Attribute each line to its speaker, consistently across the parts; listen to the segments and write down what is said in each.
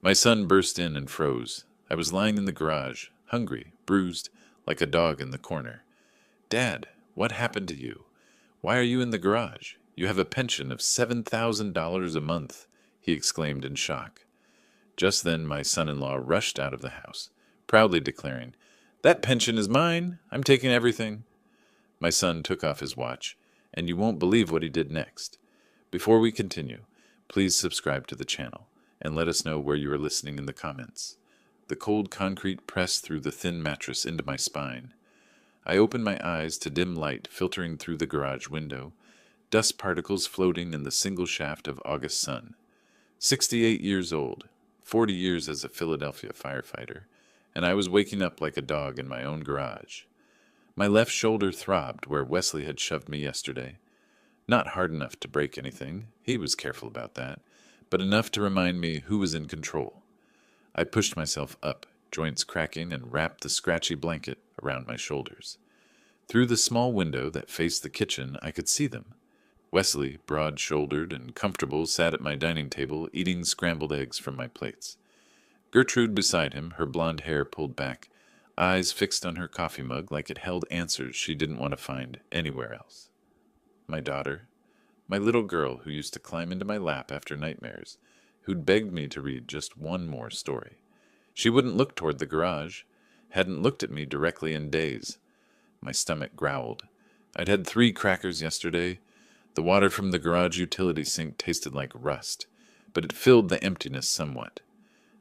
Speaker 1: My son burst in and froze. I was lying in the garage, hungry, bruised, like a dog in the corner. Dad, what happened to you? Why are you in the garage? You have a pension of $7,000 a month, he exclaimed in shock. Just then my son-in-law rushed out of the house, proudly declaring, "That pension is mine. I'm taking everything." My son took off his watch, and you won't believe what he did next. Before we continue, please subscribe to the channel, and let us know where you are listening in the comments. The cold concrete pressed through the thin mattress into my spine. I opened my eyes to dim light filtering through the garage window, dust particles floating in the single shaft of August sun. 68 years old, 40 years as a Philadelphia firefighter, and I was waking up like a dog in my own garage. My left shoulder throbbed where Wesley had shoved me yesterday. Not hard enough to break anything, he was careful about that, but enough to remind me who was in control. I pushed myself up, joints cracking, and wrapped the scratchy blanket around my shoulders. Through the small window that faced the kitchen, I could see them. Wesley, broad-shouldered and comfortable, sat at my dining table, eating scrambled eggs from my plates. Gertrude beside him, her blonde hair pulled back, eyes fixed on her coffee mug like it held answers she didn't want to find anywhere else. My daughter, my little girl who used to climb into my lap after nightmares, who'd begged me to read just one more story. She wouldn't look toward the garage, hadn't looked at me directly in days. My stomach growled. I'd had 3 crackers yesterday. The water from the garage utility sink tasted like rust, but it filled the emptiness somewhat.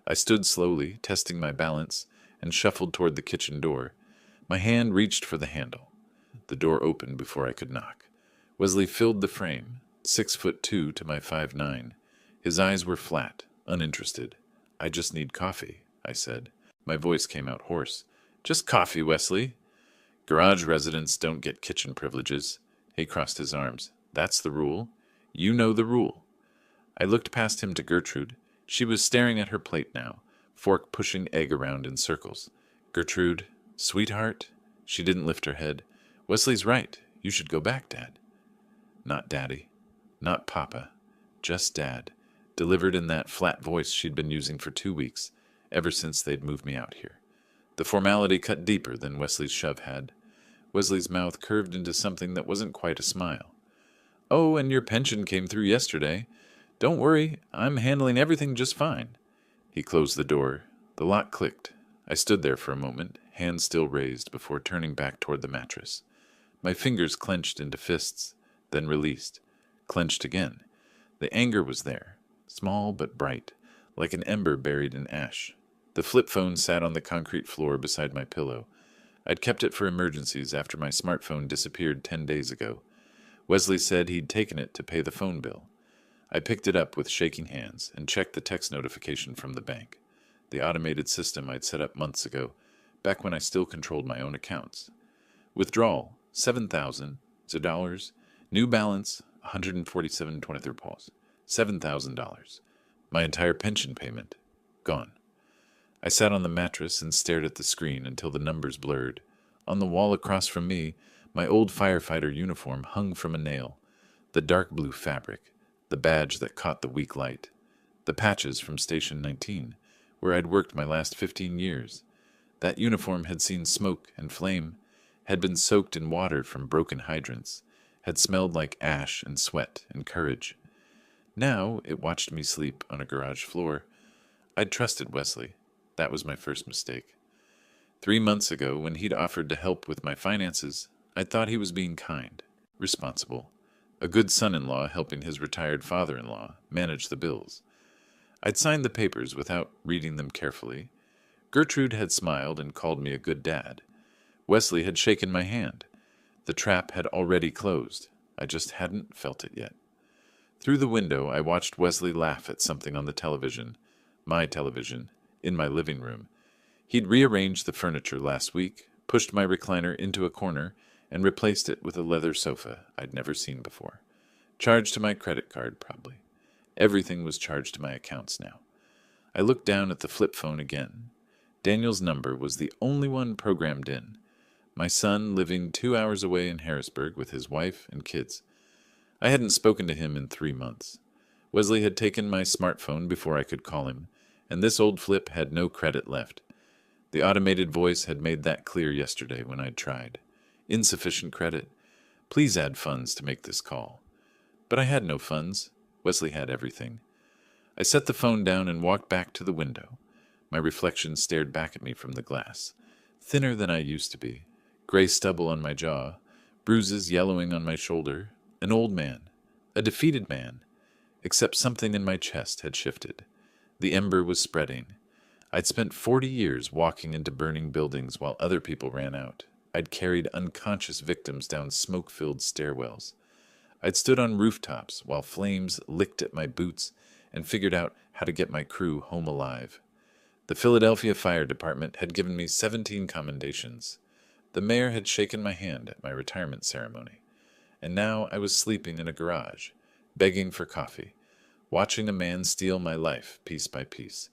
Speaker 1: I stood slowly, testing my balance, and shuffled toward the kitchen door. My hand reached for the handle. The door opened before I could knock. Wesley filled the frame, 6'2" to my 5'9". His eyes were flat, uninterested. "I just need coffee," I said. My voice came out hoarse. "Just coffee, Wesley." "Garage residents don't get kitchen privileges." He crossed his arms. "That's the rule. You know the rule." I looked past him to Gertrude. She was staring at her plate now, fork pushing egg around in circles. "Gertrude, sweetheart?" She didn't lift her head. "Wesley's right. You should go back, Dad." "Not Daddy. Not Papa. Just Dad," delivered in that flat voice she'd been using for 2 weeks, ever since they'd moved me out here. The formality cut deeper than Wesley's shove had. Wesley's mouth curved into something that wasn't quite a smile. "Oh, and your pension came through yesterday. Don't worry, I'm handling everything just fine." He closed the door. The lock clicked. I stood there for a moment, hands still raised, before turning back toward the mattress. My fingers clenched into fists, then released, clenched again. The anger was there, small but bright, like an ember buried in ash. The flip phone sat on the concrete floor beside my pillow. I'd kept it for emergencies after my smartphone disappeared 10 days ago. Wesley said he'd taken it to pay the phone bill. I picked it up with shaking hands and checked the text notification from the bank, the automated system I'd set up months ago, back when I still controlled my own accounts. Withdrawal, $7,000. New balance, 147.23 pause. $7,000. My entire pension payment, gone. I sat on the mattress and stared at the screen until the numbers blurred. On the wall across from me, my old firefighter uniform hung from a nail. The dark blue fabric, the badge that caught the weak light. The patches from Station 19, where I'd worked my last 15 years. That uniform had seen smoke and flame, had been soaked in water from broken hydrants, had smelled like ash and sweat and courage. Now it watched me sleep on a garage floor. I'd trusted Wesley. That was my first mistake. 3 months ago, when he'd offered to help with my finances, I thought he was being kind, responsible, a good son-in-law helping his retired father-in-law manage the bills. I'd signed the papers without reading them carefully. Gertrude had smiled and called me a good dad. Wesley had shaken my hand. The trap had already closed. I just hadn't felt it yet. Through the window, I watched Wesley laugh at something on the television, my television, in my living room. He'd rearranged the furniture last week, pushed my recliner into a corner, and replaced it with a leather sofa I'd never seen before. Charged to my credit card, probably. Everything was charged to my accounts now. I looked down at the flip phone again. Daniel's number was the only one programmed in. My son living 2 hours away in Harrisburg with his wife and kids. I hadn't spoken to him in 3 months. Wesley had taken my smartphone before I could call him, and this old flip had no credit left. The automated voice had made that clear yesterday when I'd tried. Insufficient credit. Please add funds to make this call. But I had no funds. Wesley had everything. I set the phone down and walked back to the window. My reflection stared back at me from the glass. Thinner than I used to be. Gray stubble on my jaw. Bruises yellowing on my shoulder. An old man. A defeated man. Except something in my chest had shifted. The ember was spreading. I'd spent 40 years walking into burning buildings while other people ran out. I'd carried unconscious victims down smoke-filled stairwells. I'd stood on rooftops while flames licked at my boots and figured out how to get my crew home alive. The Philadelphia Fire Department had given me 17 commendations. The mayor had shaken my hand at my retirement ceremony. And now I was sleeping in a garage, begging for coffee, watching a man steal my life piece by piece.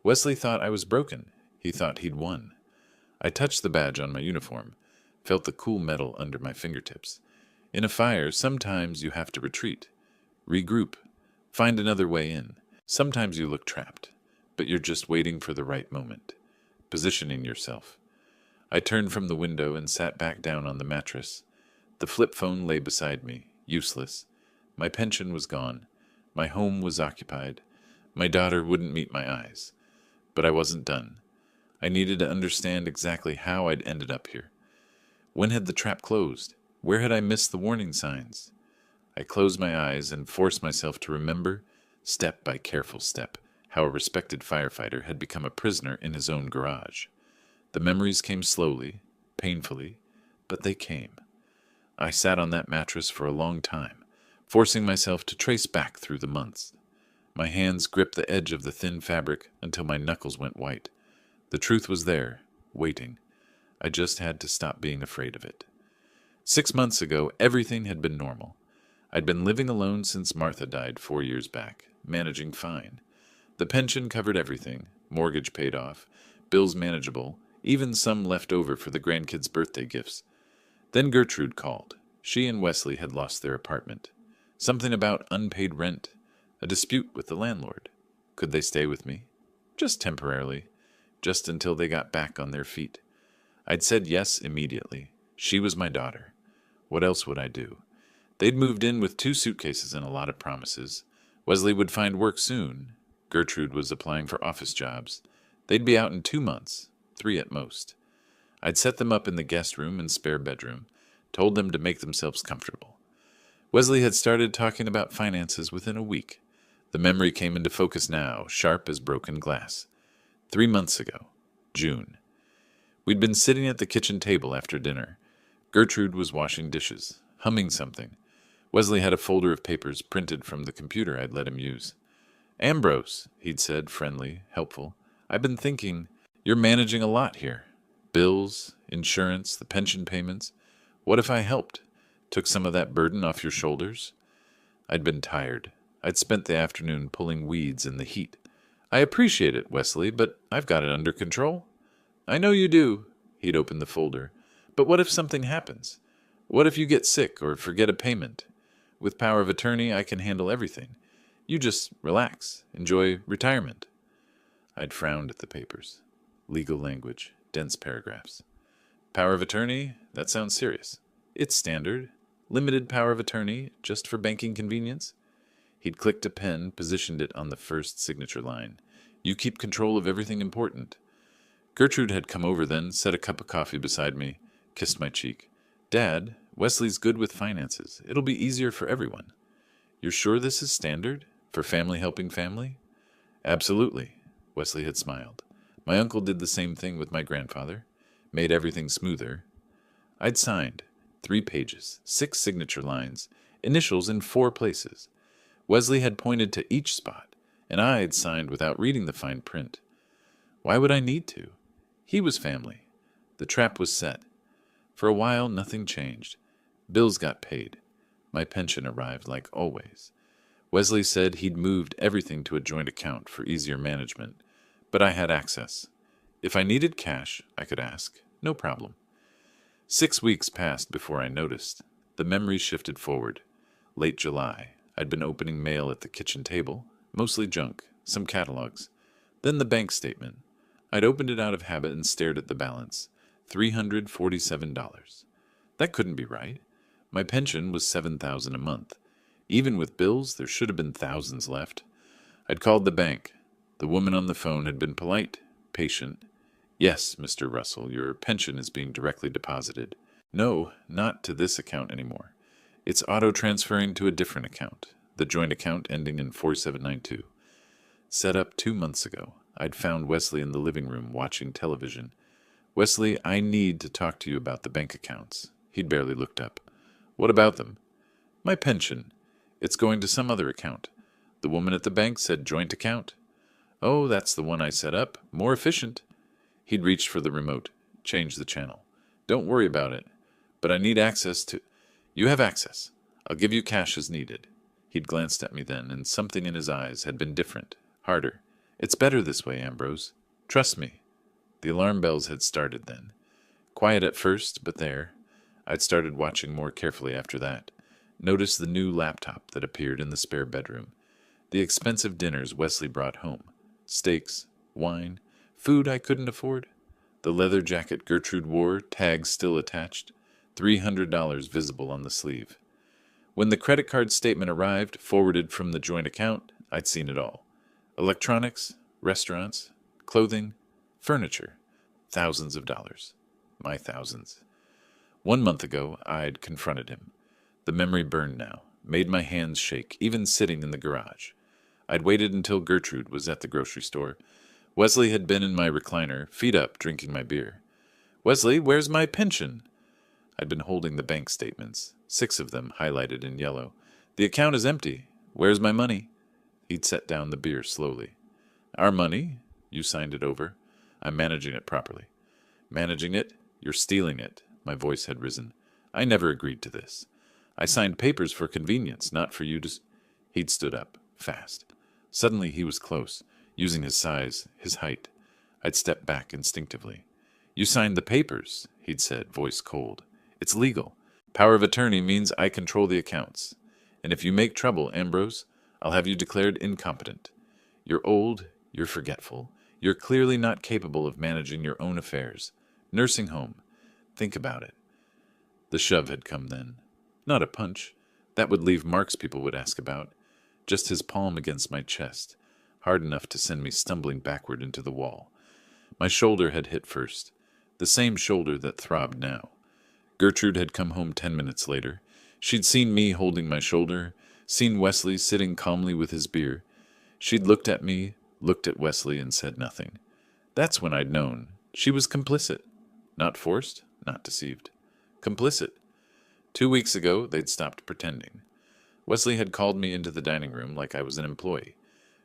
Speaker 1: Wesley thought I was broken. He thought he'd won. I touched the badge on my uniform, felt the cool metal under my fingertips. In a fire, sometimes you have to retreat, regroup, find another way in. Sometimes you look trapped, but you're just waiting for the right moment, positioning yourself. I turned from the window and sat back down on the mattress. The flip phone lay beside me, useless. My pension was gone. My home was occupied. My daughter wouldn't meet my eyes. But I wasn't done. I needed to understand exactly how I'd ended up here. When had the trap closed? Where had I missed the warning signs? I closed my eyes and forced myself to remember, step by careful step, how a respected firefighter had become a prisoner in his own garage. The memories came slowly, painfully, but they came. I sat on that mattress for a long time, forcing myself to trace back through the months. My hands gripped the edge of the thin fabric until my knuckles went white. The truth was there, waiting. I just had to stop being afraid of it. 6 months ago, everything had been normal. I'd been living alone since Martha died 4 years back, managing fine. The pension covered everything, mortgage paid off, bills manageable, even some left over for the grandkids' birthday gifts. Then Gertrude called. She and Wesley had lost their apartment. Something about unpaid rent, a dispute with the landlord. Could they stay with me? Just temporarily, just until they got back on their feet. I'd said yes immediately. She was my daughter. What else would I do? They'd moved in with 2 suitcases and a lot of promises. Wesley would find work soon. Gertrude was applying for office jobs. They'd be out in 2 months, 3 at most. I'd set them up in the guest room and spare bedroom, told them to make themselves comfortable. Wesley had started talking about finances within a week. The memory came into focus now, sharp as broken glass. 3 months ago, June. We'd been sitting at the kitchen table after dinner. Gertrude was washing dishes, humming something. Wesley had a folder of papers printed from the computer I'd let him use. "Ambrose," he'd said, friendly, helpful, "I've been thinking, you're managing a lot here. Bills, insurance, the pension payments. What if I helped? Took some of that burden off your shoulders?" I'd been tired. I'd spent the afternoon pulling weeds in the heat. "I appreciate it, Wesley, but I've got it under control." "I know you do." He'd opened the folder. "But what if something happens? What if you get sick or forget a payment? With power of attorney, I can handle everything. You just relax, enjoy retirement." I'd frowned at the papers. Legal language, dense paragraphs. "Power of attorney? That sounds serious." "It's standard. Limited power of attorney, just for banking convenience." He'd clicked a pen, positioned it on the first signature line. "You keep control of everything important." Gertrude had come over then, set a cup of coffee beside me, kissed my cheek. "Dad, Wesley's good with finances. It'll be easier for everyone." "You're sure this is standard? For family helping family?" "Absolutely." Wesley had smiled. "My uncle did the same thing with my grandfather. Made everything smoother." I'd signed. 3 pages, 6 signature lines, initials in 4 places. Wesley had pointed to each spot, and I had signed without reading the fine print. Why would I need to? He was family. The trap was set. For a while, nothing changed. Bills got paid. My pension arrived like always. Wesley said he'd moved everything to a joint account for easier management, but I had access. If I needed cash, I could ask. No problem. 6 weeks passed before I noticed. The memories shifted forward. Late July. I'd been opening mail at the kitchen table, mostly junk, some catalogs. Then the bank statement. I'd opened it out of habit and stared at the balance. $347. That couldn't be right. My pension was $7,000 a month. Even with bills, there should have been thousands left. I'd called the bank. The woman on the phone had been polite, patient. Yes, Mr. Russell, your pension is being directly deposited. No, not to this account anymore. It's auto-transferring to a different account, the joint account ending in 4792. Set up 2 months ago. I'd found Wesley in the living room watching television. Wesley, I need to talk to you about the bank accounts. He'd barely looked up. What about them? My pension. It's going to some other account. The woman at the bank said joint account. Oh, that's the one I set up. More efficient. He'd reached for the remote, changed the channel. Don't worry about it. But I need access to... You have access. I'll give you cash as needed. He'd glanced at me then, and something in his eyes had been different, harder. It's better this way, Ambrose. Trust me. The alarm bells had started then. Quiet at first, but there. I'd started watching more carefully after that. Noticed the new laptop that appeared in the spare bedroom. The expensive dinners Wesley brought home. Steaks, wine, food I couldn't afford. The leather jacket Gertrude wore, tags still attached. $300 visible on the sleeve. When the credit card statement arrived, forwarded from the joint account, I'd seen it all. Electronics, restaurants, clothing, furniture. Thousands of dollars. My thousands. 1 month ago, I'd confronted him. The memory burned now, made my hands shake, even sitting in the garage. I'd waited until Gertrude was at the grocery store. Wesley had been in my recliner, feet up, drinking my beer. Wesley, where's my pension? I'd been holding the bank statements, 6 of them highlighted in yellow. The account is empty. Where's my money? He'd set down the beer slowly. Our money? You signed it over. I'm managing it properly. Managing it? You're stealing it. My voice had risen. I never agreed to this. I signed papers for convenience, not for you to... He'd stood up, fast. Suddenly he was close, using his size, his height. I'd stepped back instinctively. You signed the papers, he'd said, voice cold. It's legal. Power of attorney means I control the accounts. And if you make trouble, Ambrose, I'll have you declared incompetent. You're old, you're forgetful, you're clearly not capable of managing your own affairs. Nursing home. Think about it. The shove had come then. Not a punch. That would leave marks people would ask about. Just his palm against my chest, hard enough to send me stumbling backward into the wall. My shoulder had hit first, the same shoulder that throbbed now. Gertrude had come home 10 minutes later. She'd seen me holding my shoulder, seen Wesley sitting calmly with his beer. She'd looked at me, looked at Wesley, and said nothing. That's when I'd known. She was complicit. Not forced, not deceived. Complicit. 2 weeks ago, they'd stopped pretending. Wesley had called me into the dining room like I was an employee.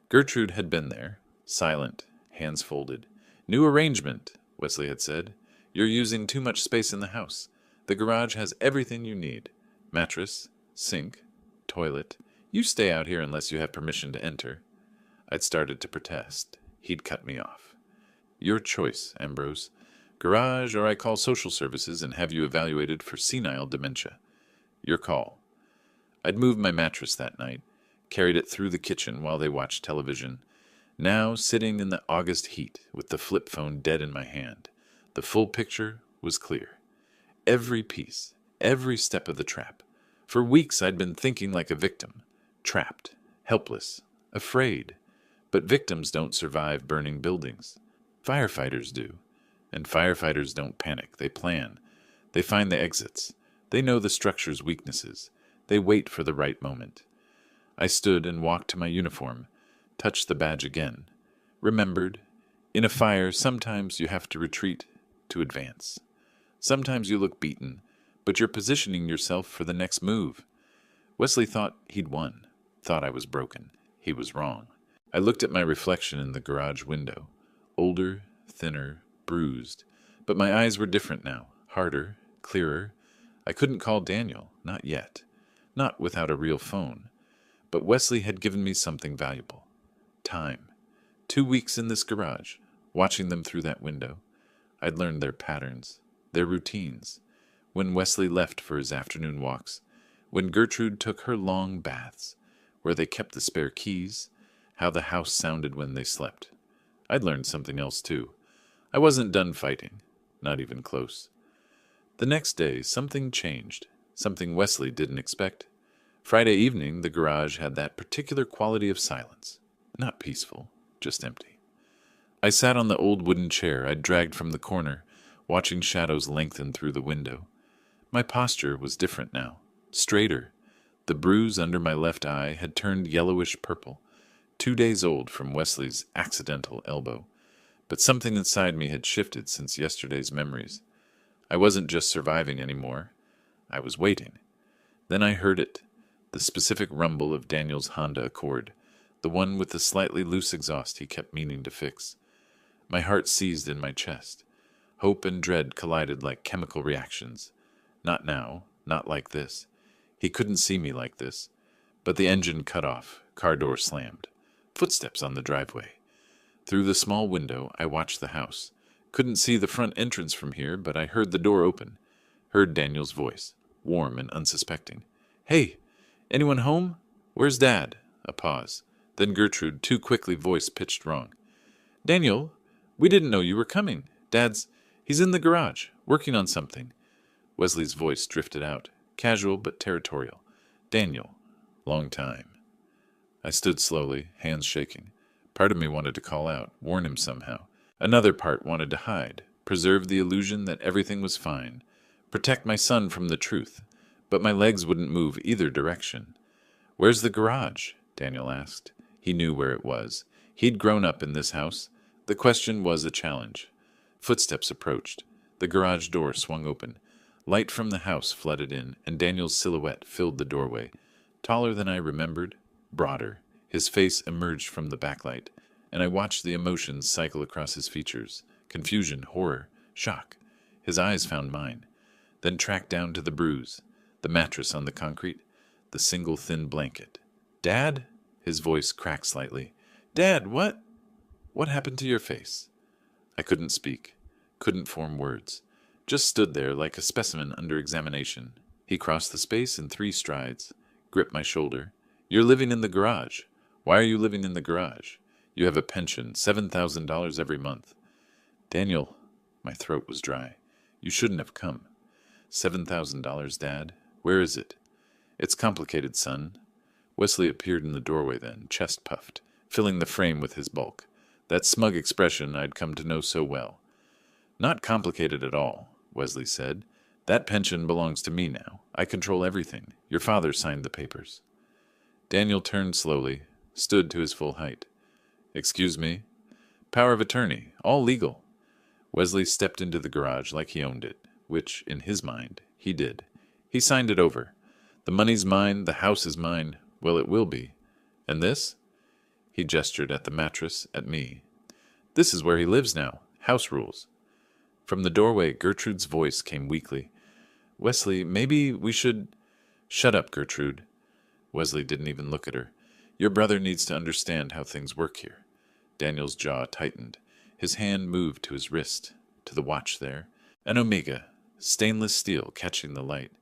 Speaker 1: Gertrude had been there, silent, hands folded. New arrangement, Wesley had said. You're using too much space in the house. The garage has everything you need. Mattress, sink, toilet. You stay out here unless you have permission to enter. I'd started to protest. He'd cut me off. Your choice, Ambrose. Garage, or I call social services and have you evaluated for senile dementia. Your call. I'd moved my mattress that night, carried it through the kitchen while they watched television. Now, sitting in the August heat with the flip phone dead in my hand, the full picture was clear. Every piece, every step of the trap. For weeks I'd been thinking like a victim. Trapped, helpless, afraid. But victims don't survive burning buildings. Firefighters do. And firefighters don't panic. They plan. They find the exits. They know the structure's weaknesses. They wait for the right moment. I stood and walked to my uniform, touched the badge again. Remembered, in a fire, sometimes you have to retreat to advance. Sometimes you look beaten, but you're positioning yourself for the next move. Wesley thought he'd won, thought I was broken. He was wrong. I looked at my reflection in the garage window. Older, thinner, bruised. But my eyes were different now, harder, clearer. I couldn't call Daniel, not yet. Not without a real phone. But Wesley had given me something valuable. Time. 2 weeks in this garage, watching them through that window. I'd learned their patterns, their routines. When Wesley left for his afternoon walks, when Gertrude took her long baths, where they kept the spare keys, how the house sounded when they slept. I'd learned something else too. I wasn't done fighting. Not even close. The next day, something changed. Something Wesley didn't expect. Friday evening, the garage had that particular quality of silence. Not peaceful, just empty. I sat on the old wooden chair I'd dragged from the corner, watching shadows lengthen through the window. My posture was different now, straighter. The bruise under my left eye had turned yellowish purple, 2 days old from Wesley's accidental elbow. But something inside me had shifted since yesterday's memories. I wasn't just surviving anymore. I was waiting. Then I heard it, the specific rumble of Daniel's Honda Accord, the one with the slightly loose exhaust he kept meaning to fix. My heart seized in my chest. Hope and dread collided like chemical reactions. Not now, not like this. He couldn't see me like this. But the engine cut off, car door slammed. Footsteps on the driveway. Through the small window, I watched the house. Couldn't see the front entrance from here, but I heard the door open. Heard Daniel's voice, warm and unsuspecting. "Hey, anyone home? Where's Dad?" A pause. Then Gertrude, too quickly voice pitched wrong. "Daniel, we didn't know you were coming. He's in the garage, working on something." Wesley's voice drifted out, casual but territorial. "Daniel, long time." I stood slowly, hands shaking. Part of me wanted to call out, warn him somehow. Another part wanted to hide, preserve the illusion that everything was fine, protect my son from the truth. But my legs wouldn't move either direction. "Where's the garage?" Daniel asked. He knew where it was. He'd grown up in this house. The question was a challenge. Footsteps approached. The garage door swung open. Light from the house flooded in, and Daniel's silhouette filled the doorway. Taller than I remembered, broader. His face emerged from the backlight, and I watched the emotions cycle across his features. Confusion, horror, shock. His eyes found mine, then tracked down to the bruise, the mattress on the concrete, the single thin blanket. "Dad?" His voice cracked slightly. "Dad, what? What happened to your face?" I couldn't speak, couldn't form words. Just stood there like a specimen under examination. He crossed the space in 3 strides, gripped my shoulder. "You're living in the garage. Why are you living in the garage? You have a pension, $7,000 every month." "Daniel," my throat was dry. "You shouldn't have come." $7,000, Dad? Where is it?" "It's complicated, son." Wesley appeared in the doorway then, chest puffed, filling the frame with his bulk. That smug expression I'd come to know so well. "Not complicated at all," Wesley said. "That pension belongs to me now. I control everything. Your father signed the papers." Daniel turned slowly, stood to his full height. "Excuse me?" "Power of attorney, all legal." Wesley stepped into the garage like he owned it, which, in his mind, he did. He signed it over. "The money's mine, the house is mine. Well, it will be. And this?" He gestured at the mattress, at me. "This is where he lives now. House rules." From the doorway, Gertrude's voice came weakly. "Wesley, maybe we should—" "Shut up, Gertrude." Wesley didn't even look at her. "Your brother needs to understand how things work here." Daniel's jaw tightened. His hand moved to his wrist, to the watch there. An Omega, stainless steel catching the light.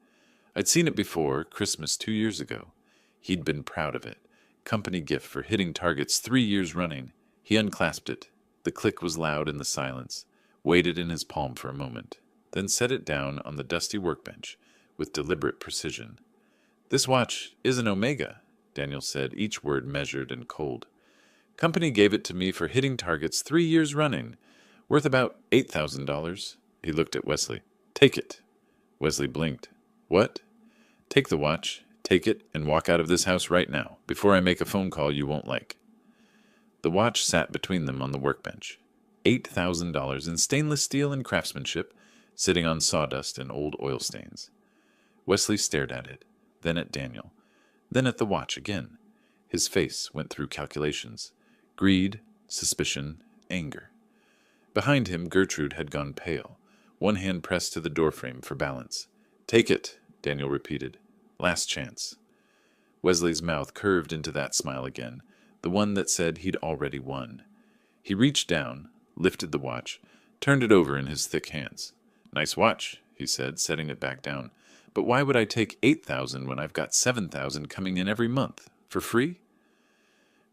Speaker 1: I'd seen it before, Christmas 2 years ago. He'd been proud of it. Company gift for hitting targets 3 years running. He unclasped it. The click was loud in the silence. Waited in his palm for a moment, then set it down on the dusty workbench with deliberate precision. "This watch is an Omega," Daniel said, each word measured and cold. "Company gave it to me for hitting targets 3 years running, worth about $8,000. He looked at Wesley. "Take it." Wesley blinked. "What?" "Take the watch, take it, and walk out of this house right now, before I make a phone call you won't like." The watch sat between them on the workbench. $8,000 in stainless steel and craftsmanship, sitting on sawdust and old oil stains. Wesley stared at it, then at Daniel, then at the watch again. His face went through calculations. Greed, suspicion, anger. Behind him, Gertrude had gone pale, one hand pressed to the doorframe for balance. "Take it," Daniel repeated. "Last chance." Wesley's mouth curved into that smile again, the one that said he'd already won. He reached down, lifted the watch, turned it over in his thick hands. "Nice watch," he said, setting it back down. "But why would I take $8,000 when I've got $7,000 coming in every month? For free?"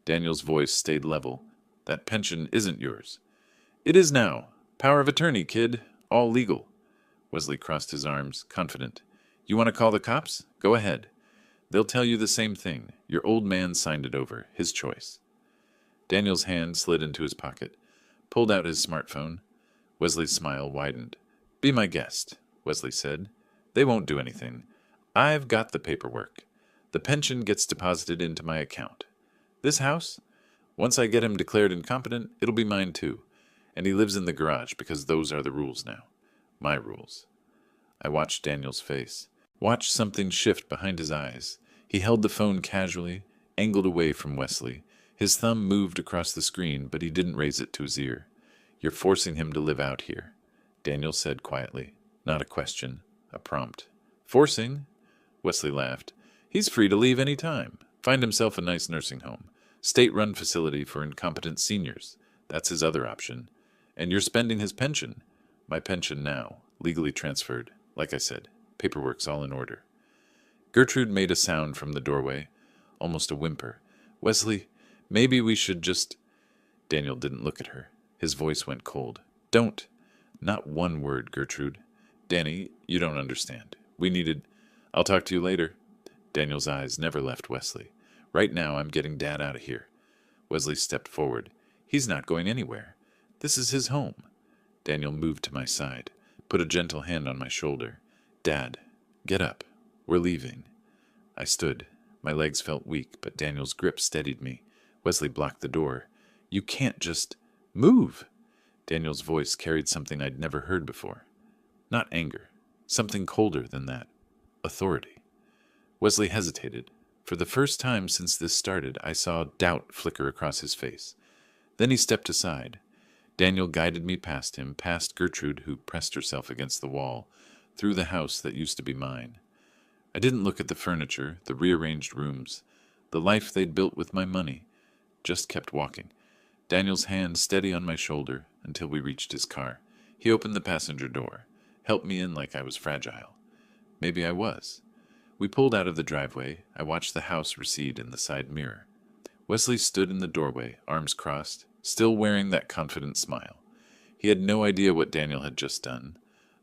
Speaker 1: Daniel's voice stayed level. That pension isn't yours. It is now. Power of attorney, kid. All legal. Wesley crossed his arms, confident. You want to call the cops? Go ahead. They'll tell you the same thing. Your old man signed it over. His choice. Daniel's hand slid into his pocket, pulled out his smartphone. Wesley's smile widened. Be my guest, Wesley said. They won't do anything. I've got the paperwork. The pension gets deposited into my account. This house? Once I get him declared incompetent, it'll be mine too. And he lives in the garage because those are the rules now. My rules. I watched Daniel's face. Watched something shift behind his eyes. He held the phone casually, angled away from Wesley. His thumb moved across the screen, but he didn't raise it to his ear. You're forcing him to live out here, Daniel said quietly. Not a question, a prompt. Forcing? Wesley laughed. He's free to leave any time. Find himself a nice nursing home. State-run facility for incompetent seniors. That's his other option. And you're spending his pension. My pension now, legally transferred. Like I said, paperwork's all in order. Gertrude made a sound from the doorway, almost a whimper. Wesley, maybe we should just... Daniel didn't look at her. His voice went cold. Don't. Not one word, Gertrude. Danny, you don't understand. We needed... I'll talk to you later. Daniel's eyes never left Wesley. Right now, I'm getting Dad out of here. Wesley stepped forward. He's not going anywhere. This is his home. Daniel moved to my side, put a gentle hand on my shoulder. Dad, get up. We're leaving. I stood. My legs felt weak, but Daniel's grip steadied me. Wesley blocked the door. You can't just... Move! Daniel's voice carried something I'd never heard before. Not anger. Something colder than that. Authority. Wesley hesitated. For the first time since this started, I saw doubt flicker across his face. Then he stepped aside. Daniel guided me past him, past Gertrude, who pressed herself against the wall, through the house that used to be mine. I didn't look at the furniture, the rearranged rooms, the life they'd built with my money. Just kept walking. Daniel's hand steady on my shoulder until we reached his car. He opened the passenger door, helped me in like I was fragile. Maybe I was. We pulled out of the driveway. I watched the house recede in the side mirror. Wesley stood in the doorway, arms crossed, still wearing that confident smile. He had no idea what Daniel had just done.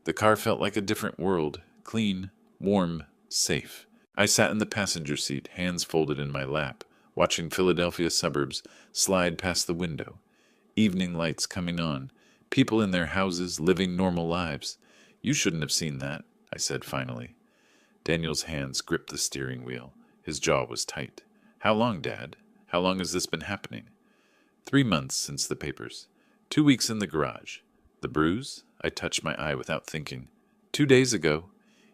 Speaker 1: The car felt like a different world, clean, warm, safe. I sat in the passenger seat, hands folded in my lap, watching Philadelphia suburbs slide past the window. Evening lights coming on, people in their houses living normal lives. You shouldn't have seen that, I said finally. Daniel's hands gripped the steering wheel. His jaw was tight. How long, Dad? How long has this been happening? 3 months since the papers. 2 weeks in the garage. The bruise? I touched my eye without thinking. 2 days ago.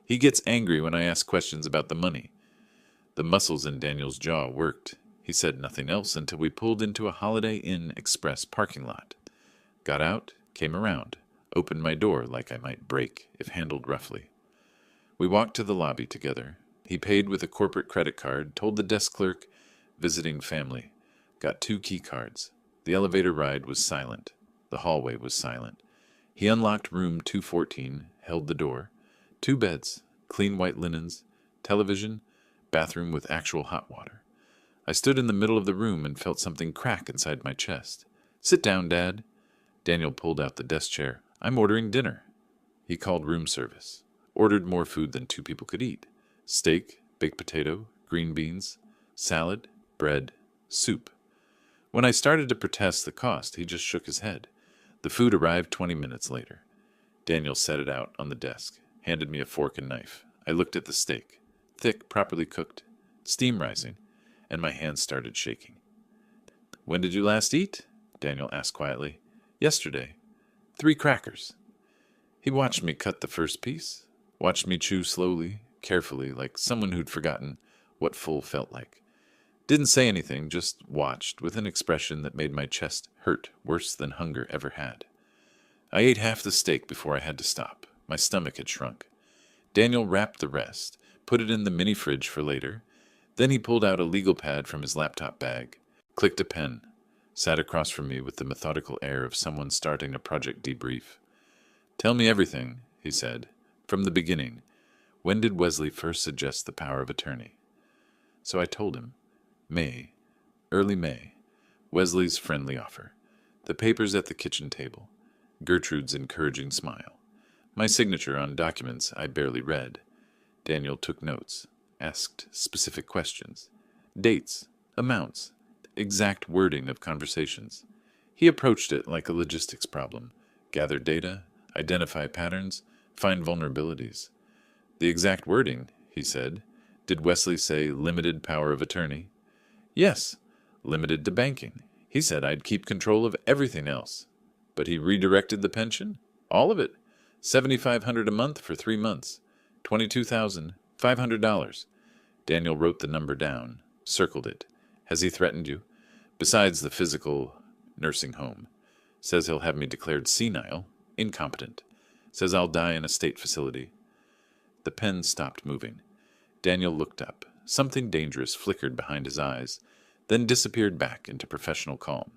Speaker 1: He gets angry when I ask questions about the money. The muscles in Daniel's jaw worked. He said nothing else until we pulled into a Holiday Inn Express parking lot. Got out, came around, opened my door like I might break if handled roughly. We walked to the lobby together. He paid with a corporate credit card, told the desk clerk, visiting family. Got 2 key cards. The elevator ride was silent. The hallway was silent. He unlocked room 214, held the door. 2 beds, clean white linens, television, bathroom with actual hot water. I stood in the middle of the room and felt something crack inside my chest. Sit down, Dad. Daniel pulled out the desk chair. I'm ordering dinner. He called room service. Ordered more food than 2 people could eat. Steak, baked potato, green beans, salad, bread, soup. When I started to protest the cost, he just shook his head. The food arrived 20 minutes later. Daniel set it out on the desk, handed me a fork and knife. I looked at the steak. Thick, properly cooked, steam rising, and my hands started shaking. When did you last eat? Daniel asked quietly. Yesterday. 3 crackers. He watched me cut the first piece, watched me chew slowly, carefully, like someone who'd forgotten what full felt like. Didn't say anything, just watched, with an expression that made my chest hurt worse than hunger ever had. I ate half the steak before I had to stop. My stomach had shrunk. Daniel wrapped the rest, put it in the mini fridge for later. Then he pulled out a legal pad from his laptop bag, clicked a pen, sat across from me with the methodical air of someone starting a project debrief. Tell me everything, he said. From the beginning, when did Wesley first suggest the power of attorney? So I told him. May, early May, Wesley's friendly offer. The papers at the kitchen table. Gertrude's encouraging smile. My signature on documents I barely read. Daniel took notes, asked specific questions. Dates, amounts, exact wording of conversations. He approached it like a logistics problem. Gather data, identify patterns, find vulnerabilities. The exact wording, he said. Did Wesley say limited power of attorney? Yes, limited to banking. He said I'd keep control of everything else. But he redirected the pension? All of it. $7,500 a month for 3 months. $22,500. Daniel wrote the number down, circled it. Has he threatened you? Besides the physical nursing home. Says he'll have me declared senile, incompetent. Says I'll die in a state facility. The pen stopped moving. Daniel looked up. Something dangerous flickered behind his eyes, then disappeared back into professional calm.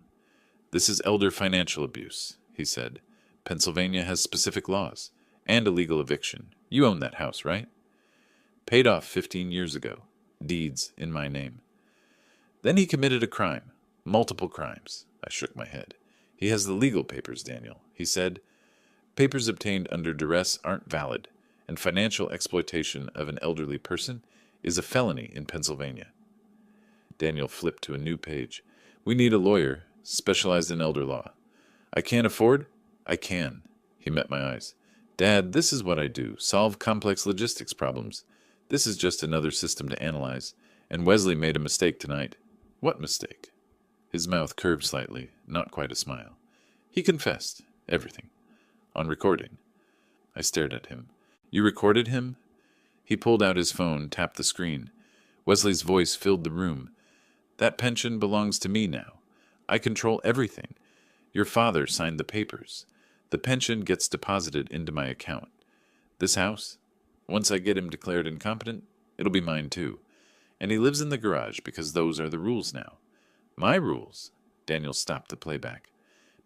Speaker 1: This is elder financial abuse, he said. Pennsylvania has specific laws, and a legal eviction. You own that house, right? Paid off 15 years ago. Deeds in my name. Then he committed a crime. Multiple crimes. I shook my head. He has the legal papers, Daniel. He said, papers obtained under duress aren't valid, and financial exploitation of an elderly person is a felony in Pennsylvania. Daniel flipped to a new page. We need a lawyer, specialized in elder law. I can't afford? I can. He met my eyes. Dad, this is what I do. Solve complex logistics problems. This is just another system to analyze. And Wesley made a mistake tonight. What mistake? His mouth curved slightly, not quite a smile. He confessed. Everything. On recording. I stared at him. You recorded him? He pulled out his phone, tapped the screen. Wesley's voice filled the room. That pension belongs to me now. I control everything. Your father signed the papers. The pension gets deposited into my account. This house, once I get him declared incompetent, it'll be mine too. And he lives in the garage because those are the rules now. My rules? Daniel stopped the playback.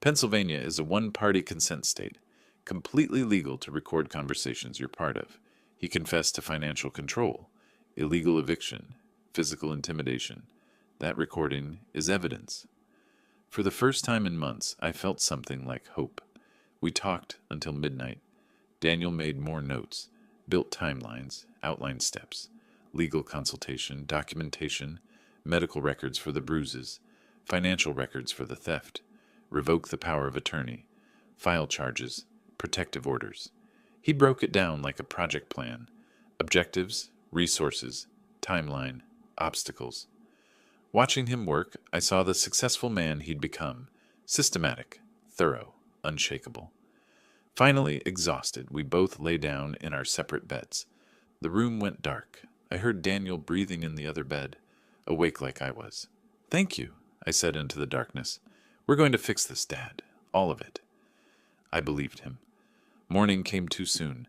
Speaker 1: Pennsylvania is a one-party consent state, completely legal to record conversations you're part of. He confessed to financial control, illegal eviction, physical intimidation. That recording is evidence. For the first time in months, I felt something like hope. We talked until midnight. Daniel made more notes, built timelines, outlined steps, legal consultation, documentation, medical records for the bruises, financial records for the theft, revoke the power of attorney, file charges, protective orders. He broke it down like a project plan. Objectives, resources, timeline, obstacles. Watching him work, I saw the successful man he'd become. Systematic, thorough, unshakable. Finally, exhausted, we both lay down in our separate beds. The room went dark. I heard Daniel breathing in the other bed, awake like I was. Thank you, I said into the darkness. We're going to fix this, Dad. All of it. I believed him. Morning came too soon.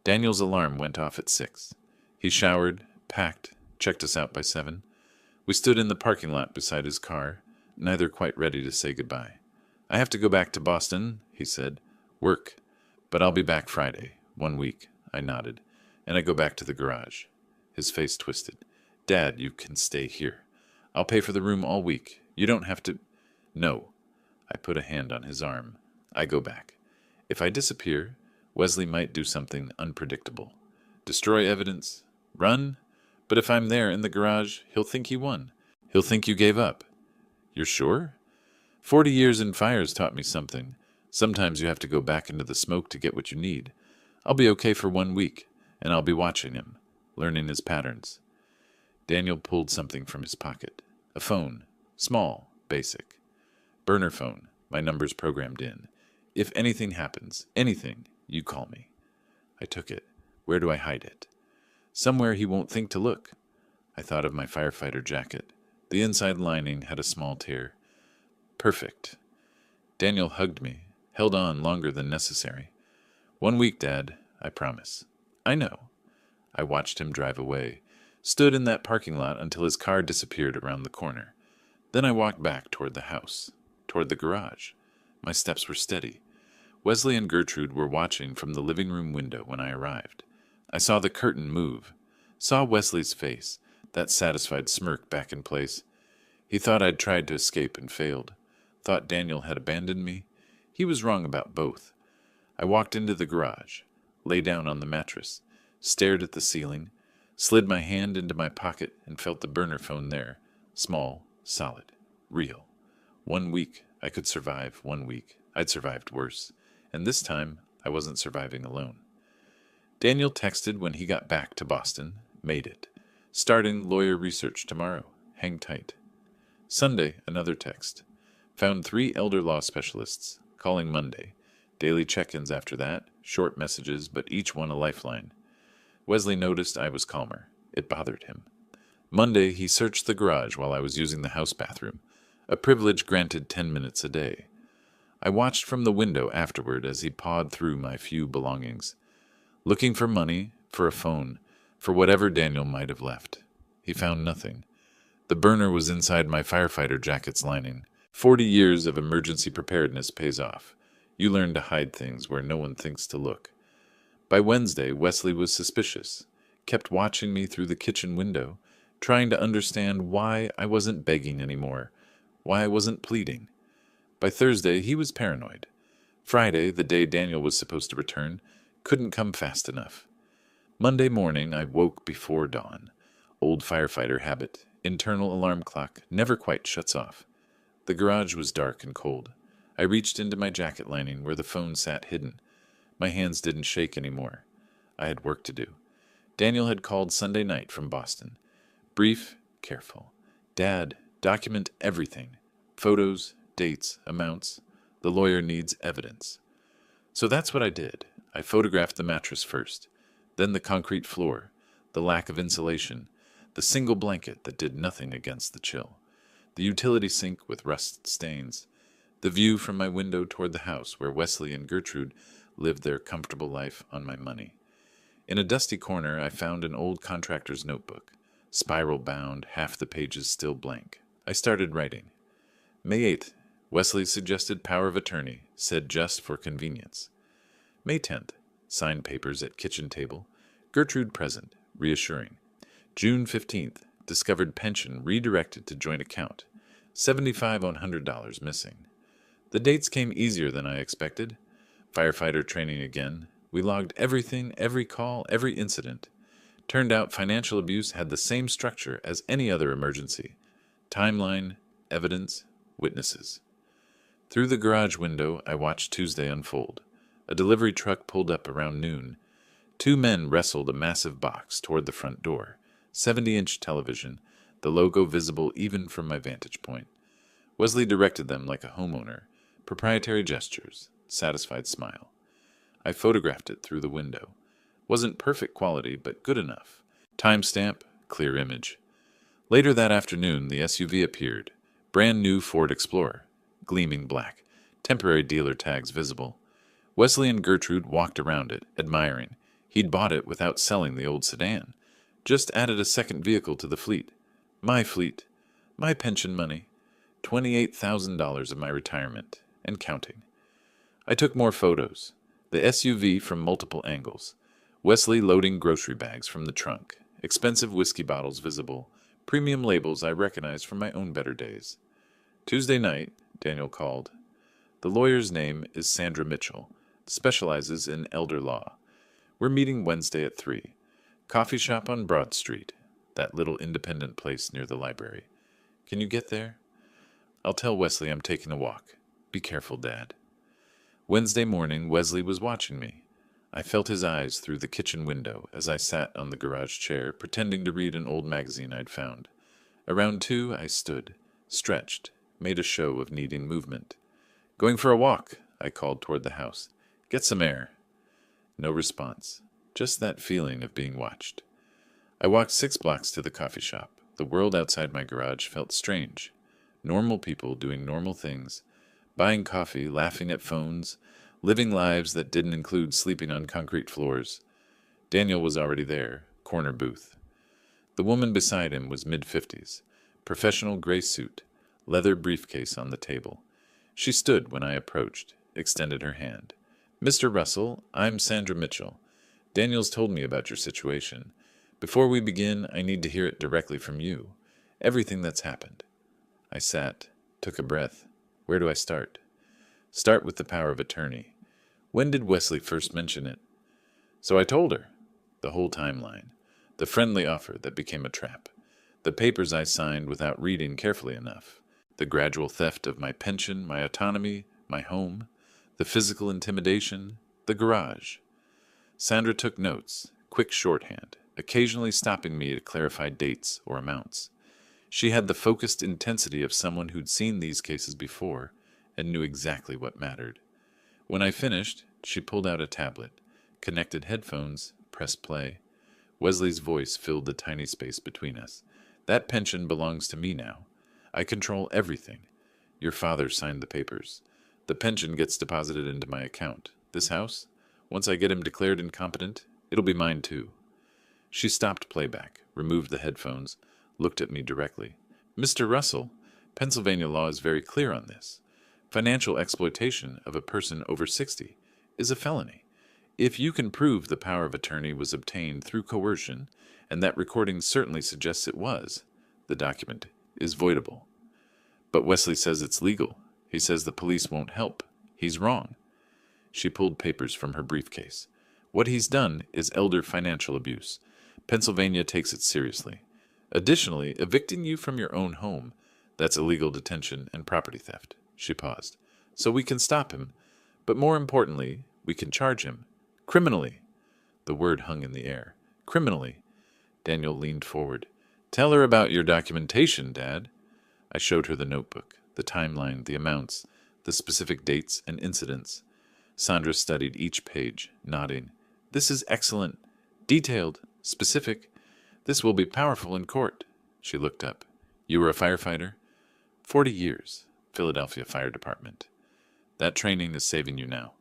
Speaker 1: Daniel's alarm went off at 6. He showered, packed, checked us out by 7. We stood in the parking lot beside his car, neither quite ready to say goodbye. I have to go back to Boston, he said. Work. But I'll be back Friday, 1 week. I nodded, and I go back to the garage. His face twisted. Dad, you can stay here. I'll pay for the room all week. You don't have to... No. I put a hand on his arm. I go back. If I disappear, Wesley might do something unpredictable. Destroy evidence? Run? But if I'm there in the garage, he'll think he won. He'll think you gave up. You're sure? 40 years in fires taught me something. Sometimes you have to go back into the smoke to get what you need. I'll be okay for 1 week, and I'll be watching him, learning his patterns. Daniel pulled something from his pocket. A phone. Small. Basic. Burner phone. My number's programmed in. If anything happens, anything, you call me. I took it. Where do I hide it? Somewhere he won't think to look. I thought of my firefighter jacket. The inside lining had a small tear. Perfect. Daniel hugged me, held on longer than necessary. 1 week, Dad, I promise. I know. I watched him drive away, stood in that parking lot until his car disappeared around the corner. Then I walked back toward the house, toward the garage. My steps were steady. Wesley and Gertrude were watching from the living room window when I arrived. I saw the curtain move, saw Wesley's face, that satisfied smirk back in place. He thought I'd tried to escape and failed, thought Daniel had abandoned me. He was wrong about both. I walked into the garage, lay down on the mattress, stared at the ceiling, slid my hand into my pocket and felt the burner phone there. Small, solid, real. 1 week, I could survive 1 week. I'd survived worse. And this time, I wasn't surviving alone. Daniel texted when he got back to Boston. Made it. Starting lawyer research tomorrow. Hang tight. Sunday, another text. Found 3 elder law specialists. Calling Monday. Daily check-ins after that. Short messages, but each one a lifeline. Wesley noticed I was calmer. It bothered him. Monday, he searched the garage while I was using the house bathroom, a privilege granted 10 minutes a day. I watched from the window afterward as he pawed through my few belongings, looking for money, for a phone, for whatever Daniel might have left. He found nothing. The burner was inside my firefighter jacket's lining. 40 years of emergency preparedness pays off. You learn to hide things where no one thinks to look. By Wednesday, Wesley was suspicious, kept watching me through the kitchen window, trying to understand why I wasn't begging anymore, why I wasn't pleading. By Thursday, he was paranoid. Friday, the day Daniel was supposed to return, couldn't come fast enough. Monday morning, I woke before dawn. Old firefighter habit. Internal alarm clock never quite shuts off. The garage was dark and cold. I reached into my jacket lining where the phone sat hidden. My hands didn't shake anymore. I had work to do. Daniel had called Sunday night from Boston. Brief, careful. Dad, document everything. Photos, dates, amounts. The lawyer needs evidence. So that's what I did. I photographed the mattress first, then the concrete floor, the lack of insulation, the single blanket that did nothing against the chill, the utility sink with rust stains, the view from my window toward the house where Wesley and Gertrude lived their comfortable life on my money. In a dusty corner, I found an old contractor's notebook, spiral-bound, half the pages still blank. I started writing. May 8th, Wesley suggested power of attorney, said just for convenience. May 10th, signed papers at kitchen table, Gertrude present, reassuring. June 15th, discovered pension redirected to joint account, $75 on $100 missing. The dates came easier than I expected. Firefighter training again. We logged everything, every call, every incident. Turned out financial abuse had the same structure as any other emergency. Timeline, evidence, witnesses. Through the garage window, I watched Tuesday unfold. A delivery truck pulled up around noon. 2 men wrestled a massive box toward the front door. 70-inch television, the logo visible even from my vantage point. Wesley directed them like a homeowner. Proprietary gestures, satisfied smile. I photographed it through the window. Wasn't perfect quality, but good enough. Timestamp, clear image. Later that afternoon, the SUV appeared. Brand new Ford Explorer, gleaming black, temporary dealer tags visible. Wesley and Gertrude walked around it, admiring. He'd bought it without selling the old sedan. Just added a second vehicle to the fleet. My fleet. My pension money. $28,000 of my retirement, and counting. I took more photos. The SUV from multiple angles. Wesley loading grocery bags from the trunk. Expensive whiskey bottles visible. Premium labels I recognized from my own better days. Tuesday night, Daniel called. The lawyer's name is Sandra Mitchell. Specializes in elder law. We're meeting Wednesday at 3. Coffee shop on Broad Street. That little independent place near the library. Can you get there? I'll tell Wesley I'm taking a walk. Be careful, Dad. Wednesday morning, Wesley was watching me. I felt his eyes through the kitchen window as I sat on the garage chair, pretending to read an old magazine I'd found. Around 2, I stood, stretched, made a show of needing movement. Going for a walk, I called toward the house. Get some air. No response. Just that feeling of being watched. I walked 6 blocks to the coffee shop. The world outside my garage felt strange. Normal people doing normal things. Buying coffee, laughing at phones, living lives that didn't include sleeping on concrete floors. Daniel was already there, corner booth. The woman beside him was mid-50s, professional gray suit, leather briefcase on the table. She stood when I approached, extended her hand. Mr. Russell, I'm Sandra Mitchell. Daniel's told me about your situation. Before we begin, I need to hear it directly from you. Everything that's happened. I sat, took a breath. Where do I start? Start with the power of attorney. When did Wesley first mention it? So I told her. The whole timeline. The friendly offer that became a trap. The papers I signed without reading carefully enough. The gradual theft of my pension, my autonomy, my home. The physical intimidation. The garage. Sandra took notes, quick shorthand, occasionally stopping me to clarify dates or amounts. She had the focused intensity of someone who'd seen these cases before and knew exactly what mattered. When I finished, she pulled out a tablet, connected headphones, pressed play. Wesley's voice filled the tiny space between us. That pension belongs to me now. I control everything. Your father signed the papers. The pension gets deposited into my account. This house? Once I get him declared incompetent, it'll be mine too. She stopped playback, removed the headphones, looked at me directly. Mr. Russell, Pennsylvania law is very clear on this. Financial exploitation of a person over 60 is a felony. If you can prove the power of attorney was obtained through coercion, and that recording certainly suggests it was, the document is voidable. But Wesley says it's legal. He says the police won't help. He's wrong. She pulled papers from her briefcase. What he's done is elder financial abuse. Pennsylvania takes it seriously. Additionally, evicting you from your own home, that's illegal detention and property theft. She paused. So we can stop him, but more importantly, we can charge him. Criminally. The word hung in the air. Criminally. Daniel leaned forward. Tell her about your documentation, Dad. I showed her the notebook, the timeline, the amounts, the specific dates and incidents. Sandra studied each page, nodding. This is excellent. Detailed. Specific. This will be powerful in court. She looked up. You were a firefighter? 40 years. Philadelphia Fire Department. That training is saving you now.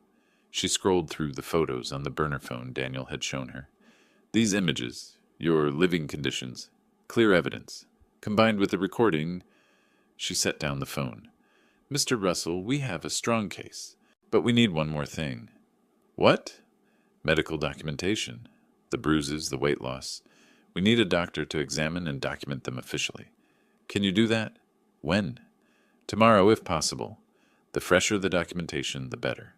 Speaker 1: She scrolled through the photos on the burner phone Daniel had shown her. These images, your living conditions, clear evidence, combined with the recording. She set down the phone. Mr. Russell, we have a strong case. But we need one more thing. What? Medical documentation. The bruises, the weight loss. We need a doctor to examine and document them officially. Can you do that? When? Tomorrow, if possible. The fresher the documentation, the better.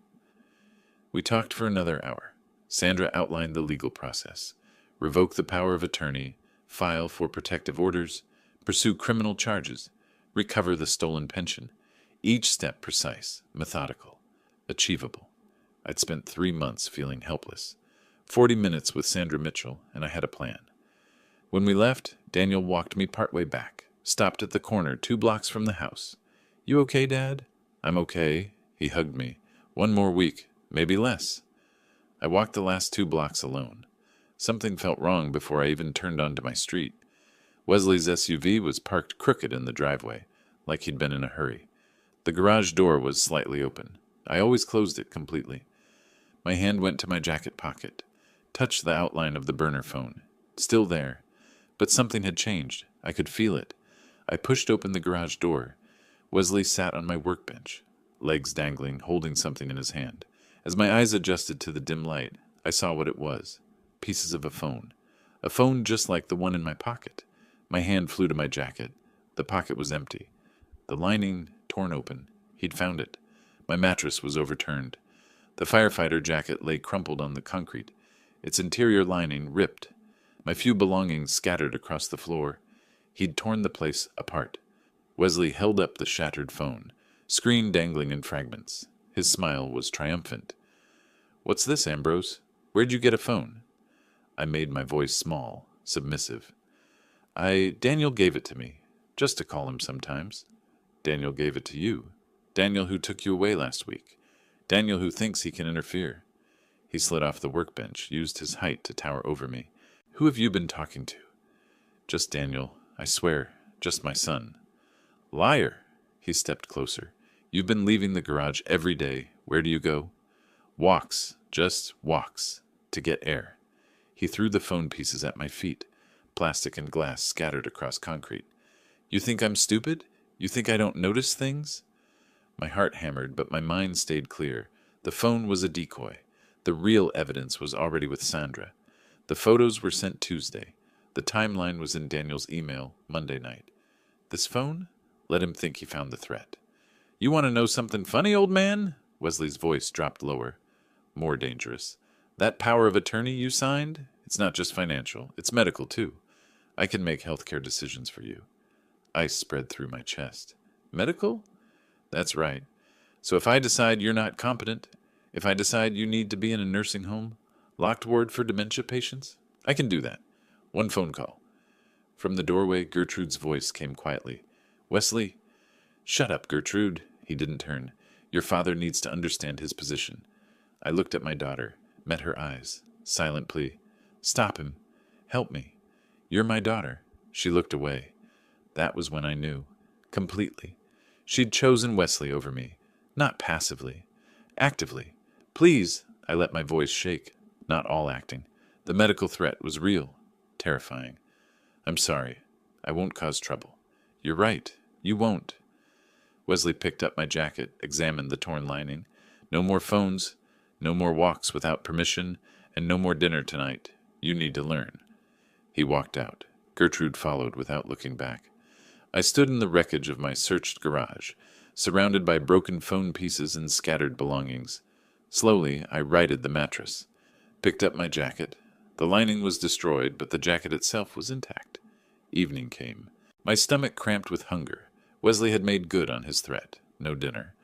Speaker 1: We talked for another hour. Sandra outlined the legal process. Revoke the power of attorney, file for protective orders, pursue criminal charges, recover the stolen pension. Each step precise, methodical. Achievable. I'd spent 3 months feeling helpless. 40 minutes with Sandra Mitchell, and I had a plan. When we left, Daniel walked me partway back, stopped at the corner 2 blocks from the house. You okay, Dad? I'm okay. He hugged me. 1 more week, maybe less. I walked the last 2 blocks alone. Something felt wrong before I even turned onto my street. Wesley's SUV was parked crooked in the driveway, like he'd been in a hurry. The garage door was slightly open. I always closed it completely. My hand went to my jacket pocket, touched the outline of the burner phone. Still there. But something had changed. I could feel it. I pushed open the garage door. Wesley sat on my workbench, legs dangling, holding something in his hand. As my eyes adjusted to the dim light, I saw what it was. Pieces of a phone. A phone just like the one in my pocket. My hand flew to my jacket. The pocket was empty. The lining torn open. He'd found it. My mattress was overturned. The firefighter jacket lay crumpled on the concrete, its interior lining ripped. My few belongings scattered across the floor. He'd torn the place apart. Wesley held up the shattered phone, screen dangling in fragments. His smile was triumphant. What's this, Ambrose? Where'd you get a phone? I made my voice small, submissive. Daniel gave it to me, just to call him sometimes. Daniel gave it to you. Daniel who took you away last week. Daniel who thinks he can interfere. He slid off the workbench, used his height to tower over me. Who have you been talking to? Just Daniel, I swear, just my son. Liar! He stepped closer. You've been leaving the garage every day. Where do you go? Walks, just walks, to get air. He threw the phone pieces at my feet, plastic and glass scattered across concrete. You think I'm stupid? You think I don't notice things? My heart hammered, but my mind stayed clear. The phone was a decoy. The real evidence was already with Sandra. The photos were sent Tuesday. The timeline was in Daniel's email Monday night. This phone? Let him think he found the threat. You want to know something funny, old man? Wesley's voice dropped lower. More dangerous. That power of attorney you signed? It's not just financial. It's medical, too. I can make healthcare decisions for you. Ice spread through my chest. Medical? That's right. So if I decide you're not competent, if I decide you need to be in a nursing home, locked ward for dementia patients, I can do that. One phone call. From the doorway, Gertrude's voice came quietly. Wesley. Shut up, Gertrude. He didn't turn. Your father needs to understand his position. I looked at my daughter, met her eyes. Silent plea. Stop him. Help me. You're my daughter. She looked away. That was when I knew. Completely. She'd chosen Wesley over me. Not passively. Actively. Please. I let my voice shake. Not all acting. The medical threat was real. Terrifying. I'm sorry. I won't cause trouble. You're right. You won't. Wesley picked up my jacket, examined the torn lining. No more phones, no more walks without permission, and no more dinner tonight. You need to learn. He walked out. Gertrude followed without looking back. I stood in the wreckage of my searched garage, surrounded by broken phone pieces and scattered belongings. Slowly, I righted the mattress, picked up my jacket. The lining was destroyed, but the jacket itself was intact. Evening came. My stomach cramped with hunger. Wesley had made good on his threat. No dinner.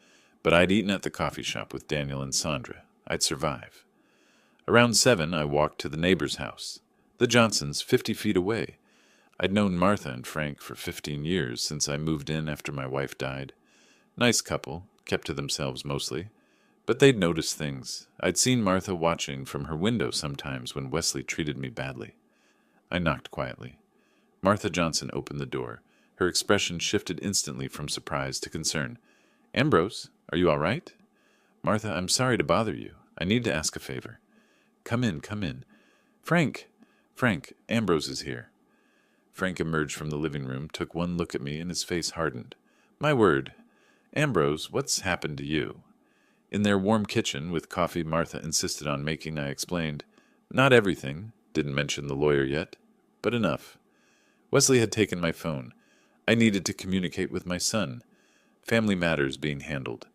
Speaker 1: But I'd eaten at the coffee shop with Daniel and Sandra. I'd survive. Around 7, I walked to the neighbor's house. The Johnsons, 50 feet away. I'd known Martha and Frank for 15 years since I moved in after my wife died. Nice couple, kept to themselves mostly. But they'd noticed things. I'd seen Martha watching from her window sometimes when Wesley treated me badly. I knocked quietly. Martha Johnson opened the door. Her expression shifted instantly from surprise to concern. Ambrose, are you all right? Martha, I'm sorry to bother you. I need to ask a favor. Come in, come in. Frank, Ambrose is here. Frank emerged from the living room, took one look at me, and his face hardened. My word. Ambrose, what's happened to you? In their warm kitchen, with coffee Martha insisted on making, I explained. Not everything. Didn't mention the lawyer yet. But enough. Wesley had taken my phone. I needed to communicate with my son. Family matters being handled.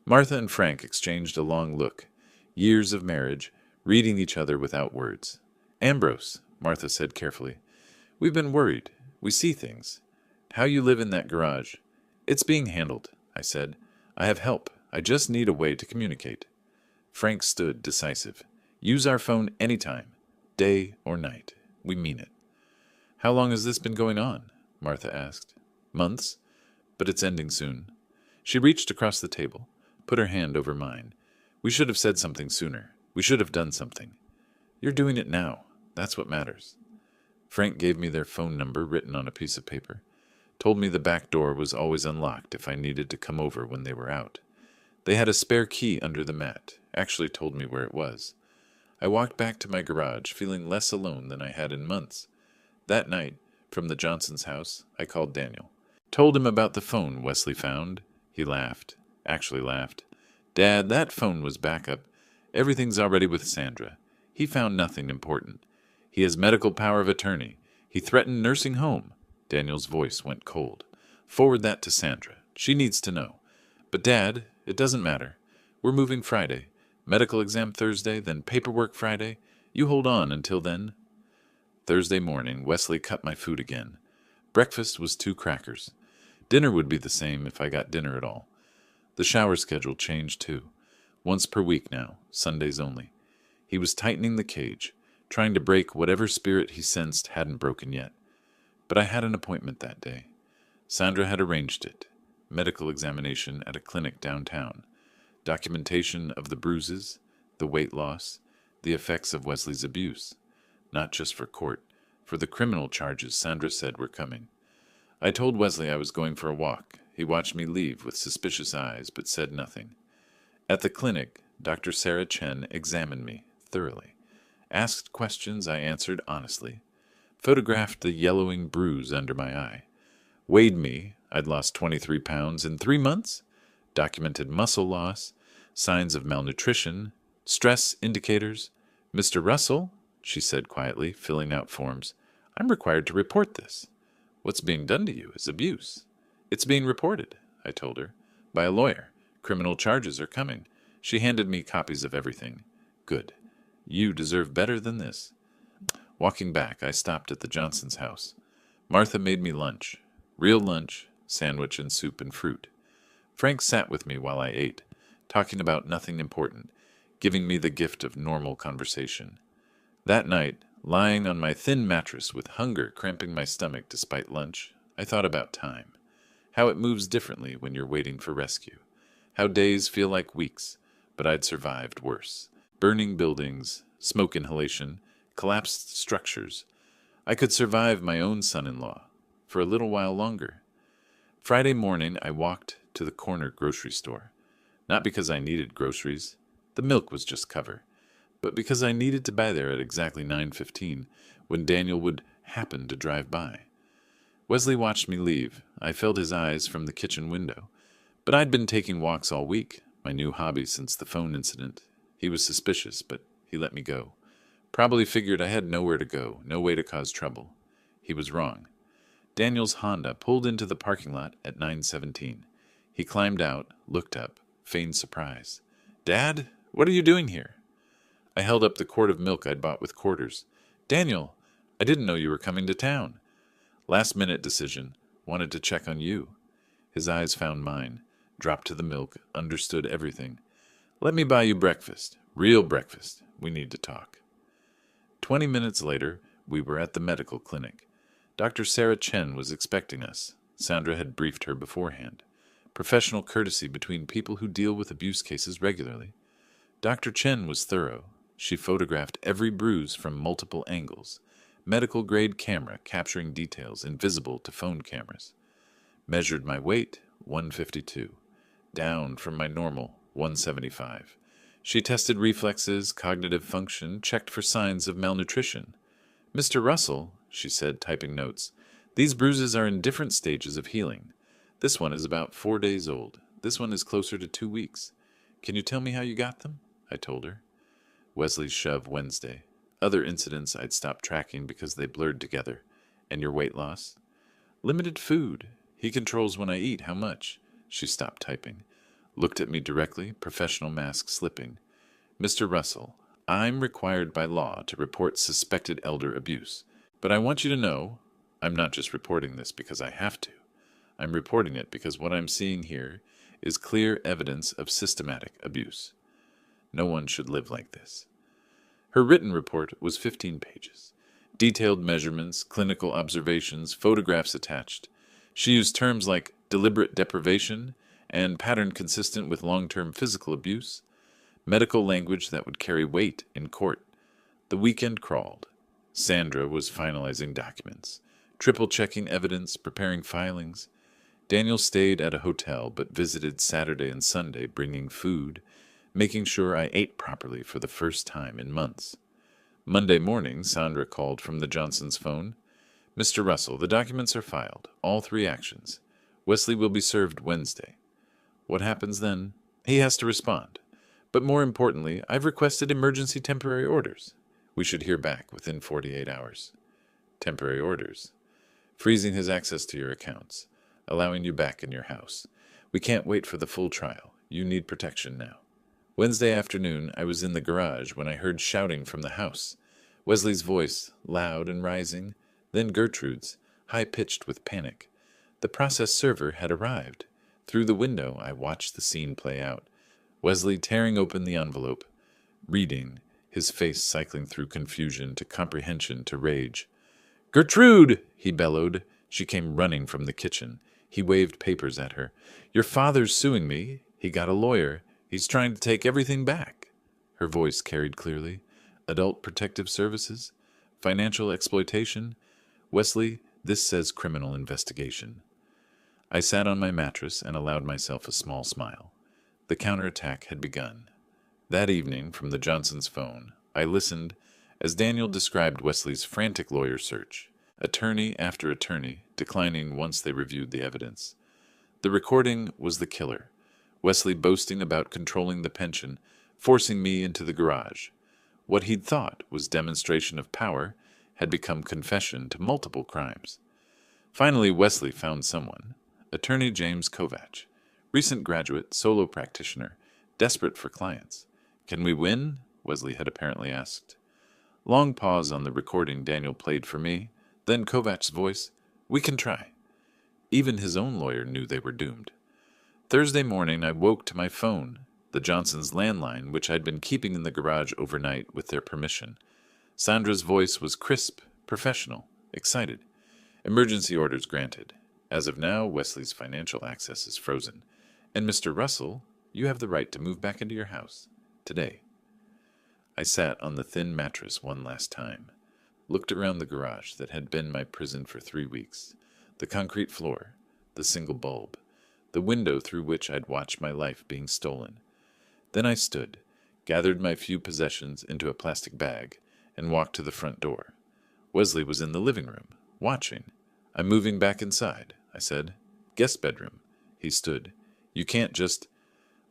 Speaker 1: Martha and Frank exchanged a long look. Years of marriage, reading each other without words. Ambrose, Martha said carefully. We've been worried. We see things. How you live in that garage. It's being handled, I said. I have help. I just need a way to communicate. Frank stood decisive. Use our phone anytime, day or night. We mean it. How long has this been going on? Martha asked. Months, but it's ending soon. She reached across the table, put her hand over mine. We should have said something sooner. We should have done something. You're doing it now. That's what matters. Frank gave me their phone number written on a piece of paper. Told me the back door was always unlocked if I needed to come over when they were out. They had a spare key under the mat. Actually told me where it was. I walked back to my garage, feeling less alone than I had in months. That night, from the Johnsons' house, I called Daniel. Told him about the phone Wesley found. He laughed. Actually laughed. Dad, that phone was backup. Everything's already with Sandra. He found nothing important. He has medical power of attorney. He threatened nursing home. Daniel's voice went cold. Forward that to Sandra. She needs to know. But Dad, it doesn't matter. We're moving Friday. Medical exam Thursday, then paperwork Friday. You hold on until then. Thursday morning, Wesley cut my food again. Breakfast was 2 crackers. Dinner would be the same if I got dinner at all. The shower schedule changed too. Once per week now, Sundays only. He was tightening the cage, trying to break whatever spirit he sensed hadn't broken yet. But I had an appointment that day. Sandra had arranged it. Medical examination at a clinic downtown. Documentation of the bruises, the weight loss, the effects of Wesley's abuse. Not just for court, for the criminal charges Sandra said were coming. I told Wesley I was going for a walk. He watched me leave with suspicious eyes, but said nothing. At the clinic, Dr. Sarah Chen examined me thoroughly. Asked questions I answered honestly. Photographed the yellowing bruise under my eye. Weighed me. I'd lost 23 pounds in 3 months. Documented muscle loss, signs of malnutrition, stress indicators. Mr. Russell, she said quietly, filling out forms, I'm required to report this. What's being done to you is abuse. It's being reported, I told her. By a lawyer. Criminal charges are coming. She handed me copies of everything. Good. You deserve better than this. Walking back, I stopped at the Johnsons' house. Martha made me lunch. Real lunch, sandwich and soup and fruit. Frank sat with me while I ate, talking about nothing important, giving me the gift of normal conversation. That night, lying on my thin mattress with hunger cramping my stomach despite lunch, I thought about time. How it moves differently when you're waiting for rescue. How days feel like weeks, but I'd survived worse. Burning buildings, smoke inhalation, collapsed structures. I could survive my own son-in-law for a little while longer. Friday morning, I walked to the corner grocery store. Not because I needed groceries. The milk was just cover. But because I needed to buy there at exactly 9:15 when Daniel would happen to drive by. Wesley watched me leave. I felt his eyes from the kitchen window. But I'd been taking walks all week, my new hobby since the phone incident. He was suspicious, but he let me go. Probably figured I had nowhere to go, no way to cause trouble. He was wrong. Daniel's Honda pulled into the parking lot at 9:17. He climbed out, looked up, feigned surprise. "Dad, what are you doing here?" I held up the quart of milk I'd bought with quarters. "Daniel, I didn't know you were coming to town." Last-minute decision. Wanted to check on you. His eyes found mine. Dropped to the milk. Understood everything. "Let me buy you breakfast. Real breakfast. We need to talk." 20 minutes later, we were at the medical clinic. Dr. Sarah Chen was expecting us. Sandra had briefed her beforehand. Professional courtesy between people who deal with abuse cases regularly. Dr. Chen was thorough. She photographed every bruise from multiple angles. Medical-grade camera capturing details invisible to phone cameras. Measured my weight, 152. Down from my normal, 175. She tested reflexes, cognitive function, checked for signs of malnutrition. "Mr. Russell," she said, typing notes, "these bruises are in different stages of healing. This one is about 4 days old. This one is closer to 2 weeks. Can you tell me how you got them?" I told her. Wesley's shove Wednesday. Other incidents I'd stopped tracking because they blurred together. "And your weight loss?" "Limited food. He controls when I eat how much." She stopped typing. Looked at me directly, professional mask slipping. "Mr. Russell, I'm required by law to report suspected elder abuse. But I want you to know, I'm not just reporting this because I have to. I'm reporting it because what I'm seeing here is clear evidence of systematic abuse. No one should live like this." Her written report was 15 pages. Detailed measurements, clinical observations, photographs attached. She used terms like deliberate deprivation and pattern consistent with long-term physical abuse, medical language that would carry weight in court. The weekend crawled. Sandra was finalizing documents, triple-checking evidence, preparing filings. Daniel stayed at a hotel but visited Saturday and Sunday, bringing food, making sure I ate properly for the first time in months. Monday morning, Sandra called from the Johnsons' phone. "Mr. Russell, the documents are filed, all 3 actions. Wesley will be served Wednesday." What happens then? He has to respond. But more importantly, I've requested emergency temporary orders. We should hear back within 48 hours. Temporary orders. Freezing his access to your accounts. Allowing you back in your house. We can't wait for the full trial. You need protection now. Wednesday afternoon, I was in the garage when I heard shouting from the house. Wesley's voice, loud and rising, then Gertrude's, high-pitched with panic. The process server had arrived. Through the window, I watched the scene play out. Wesley tearing open the envelope, reading, his face cycling through confusion to comprehension to rage. "Gertrude!" he bellowed. She came running from the kitchen. He waved papers at her. "Your father's suing me. He got a lawyer. He's trying to take everything back." Her voice carried clearly. "Adult Protective Services? Financial exploitation? Wesley, this says criminal investigation." I sat on my mattress and allowed myself a small smile. The counterattack had begun. That evening, from the Johnsons' phone, I listened as Daniel described Wesley's frantic lawyer search, attorney after attorney declining once they reviewed the evidence. The recording was the killer. Wesley boasting about controlling the pension, forcing me into the garage. What he'd thought was demonstration of power had become confession to multiple crimes. Finally, Wesley found someone. Attorney James Kovach. Recent graduate, solo practitioner, desperate for clients. Can we win? Wesley had apparently asked. Long pause on the recording Daniel played for me, then Kovach's voice, we can try. Even his own lawyer knew they were doomed. Thursday morning I woke to my phone, the Johnsons' landline, which I'd been keeping in the garage overnight with their permission. Sandra's voice was crisp, professional, excited. Emergency orders granted. As of now, Wesley's financial access is frozen. And Mr. Russell, you have the right to move back into your house. Today. I sat on the thin mattress one last time, looked around the garage that had been my prison for 3 weeks, the concrete floor, the single bulb, the window through which I'd watched my life being stolen. Then I stood, gathered my few possessions into a plastic bag, and walked to the front door. Wesley was in the living room, watching. I'm moving back inside, I said. Guest bedroom. He stood. You can't just...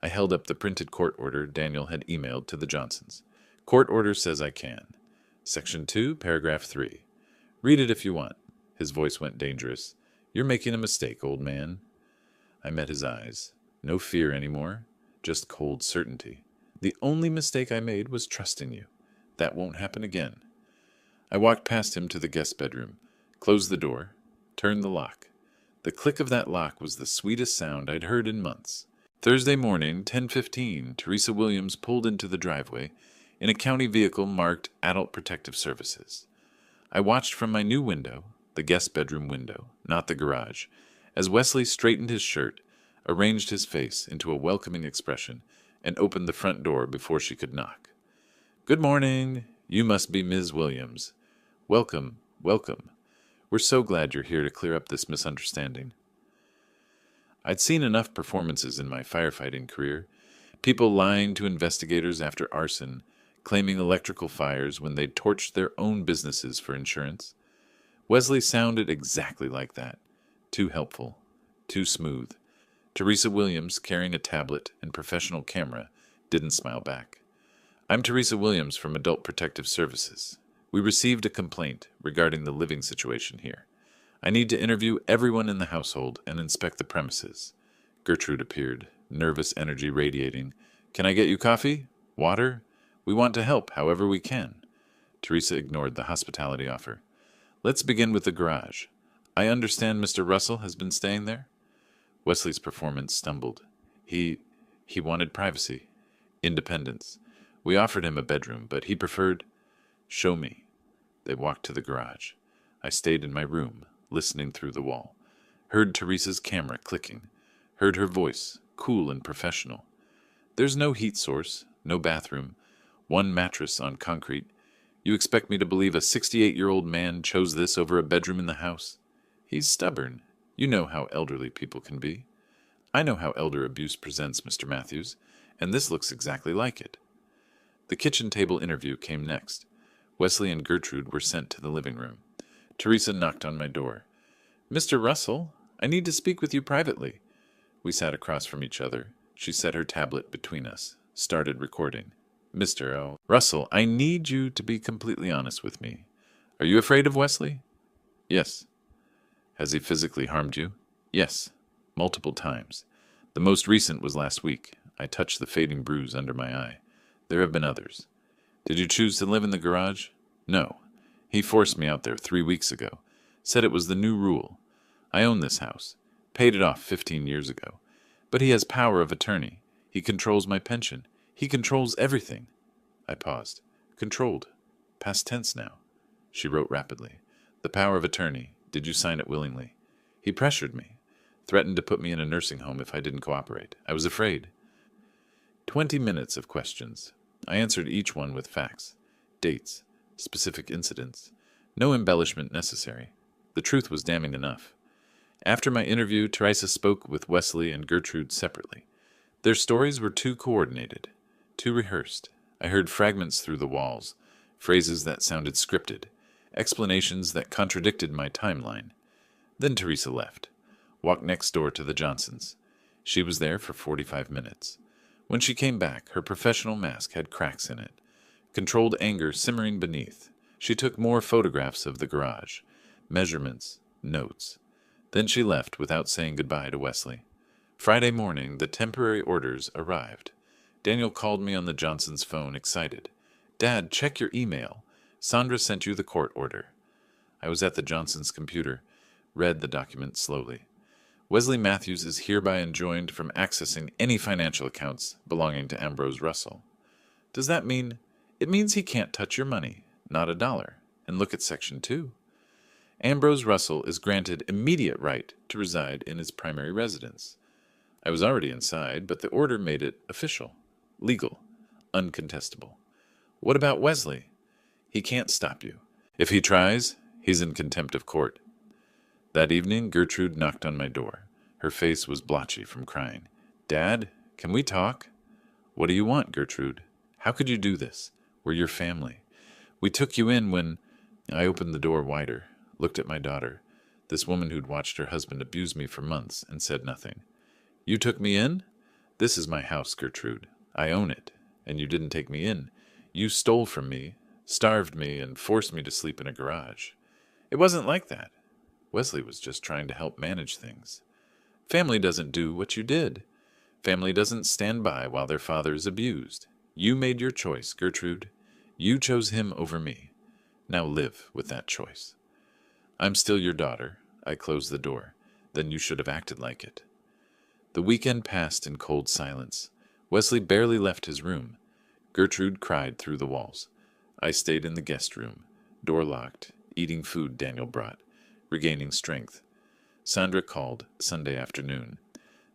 Speaker 1: I held up the printed court order Daniel had emailed to the Johnsons. Court order says I can. Section 2, paragraph 3. Read it if you want. His voice went dangerous. You're making a mistake, old man. I met his eyes. No fear anymore, just cold certainty. The only mistake I made was trusting you. That won't happen again. I walked past him to the guest bedroom, closed the door, turned the lock. The click of that lock was the sweetest sound I'd heard in months. Thursday morning, 10:15, Teresa Williams pulled into the driveway in a county vehicle marked Adult Protective Services. I watched from my new window, the guest bedroom window, not the garage, as Wesley straightened his shirt, arranged his face into a welcoming expression, and opened the front door before she could knock. Good morning. You must be Ms. Williams. Welcome, welcome. We're so glad you're here to clear up this misunderstanding. I'd seen enough performances in my firefighting career, people lying to investigators after arson, claiming electrical fires when they'd torched their own businesses for insurance. Wesley sounded exactly like that. Too helpful, too smooth. Teresa Williams, carrying a tablet and professional camera, didn't smile back. I'm Teresa Williams from Adult Protective Services. We received a complaint regarding the living situation here. I need to interview everyone in the household and inspect the premises. Gertrude appeared, nervous energy radiating. Can I get you coffee? Water? We want to help however we can. Teresa ignored the hospitality offer. Let's begin with the garage. I understand Mr. Russell has been staying there? Wesley's performance stumbled. He wanted privacy, independence. We offered him a bedroom, but he preferred... Show me. They walked to the garage. I stayed in my room, listening through the wall. Heard Teresa's camera clicking. Heard her voice, cool and professional. There's no heat source, no bathroom, one mattress on concrete. You expect me to believe a 68-year-old man chose this over a bedroom in the house? He's stubborn. You know how elderly people can be. I know how elder abuse presents, Mr. Matthews, and this looks exactly like it. The kitchen table interview came next. Wesley and Gertrude were sent to the living room. Teresa knocked on my door. Mr. Russell, I need to speak with you privately. We sat across from each other. She set her tablet between us, started recording. Mr. Russell, I need you to be completely honest with me. Are you afraid of Wesley? Yes. Has he physically harmed you? Yes, multiple times. The most recent was last week. I touched the fading bruise under my eye. There have been others. Did you choose to live in the garage? No. He forced me out there 3 weeks ago. Said it was the new rule. I own this house. Paid it off 15 years ago. But he has power of attorney. He controls my pension. He controls everything. I paused. Controlled. Past tense now. She wrote rapidly. The power of attorney. Did you sign it willingly? He pressured me. Threatened to put me in a nursing home if I didn't cooperate. I was afraid. 20 minutes of questions. I answered each one with facts, dates, specific incidents. No embellishment necessary. The truth was damning enough. After my interview, Teresa spoke with Wesley and Gertrude separately. Their stories were too coordinated, too rehearsed. I heard fragments through the walls, phrases that sounded scripted, explanations that contradicted my timeline. Then Teresa left, walked next door to the Johnsons. She was there for 45 minutes. When she came back, her professional mask had cracks in it, controlled anger simmering beneath. She took more photographs of the garage, measurements, notes. Then she left without saying goodbye to Wesley. Friday morning, the temporary orders arrived. Daniel called me on the Johnsons' phone, excited. "Dad, check your email. Sandra sent you the court order." I was at the Johnsons' computer, read the document slowly. Wesley Matthews is hereby enjoined from accessing any financial accounts belonging to Ambrose Russell. Does that mean? It means he can't touch your money, not a dollar. And look at Section 2. Ambrose Russell is granted immediate right to reside in his primary residence. I was already inside, but the order made it official, legal, uncontestable. What about Wesley? He can't stop you. If he tries, he's in contempt of court. That evening, Gertrude knocked on my door. Her face was blotchy from crying. "Dad, can we talk?" "What do you want, Gertrude? How could you do this? We're your family. We took you in when—" I opened the door wider, looked at my daughter, this woman who'd watched her husband abuse me for months, and said nothing. "You took me in? This is my house, Gertrude. I own it. And you didn't take me in. You stole from me, starved me, and forced me to sleep in a garage. It wasn't like that. Wesley was just trying to help manage things. Family doesn't do what you did. Family doesn't stand by while their father is abused. You made your choice, Gertrude. You chose him over me. Now live with that choice. I'm still your daughter." I closed the door. "Then you should have acted like it." The weekend passed in cold silence. Wesley barely left his room. Gertrude cried through the walls. I stayed in the guest room, door locked, eating food Daniel brought, regaining strength. Sandra called Sunday afternoon.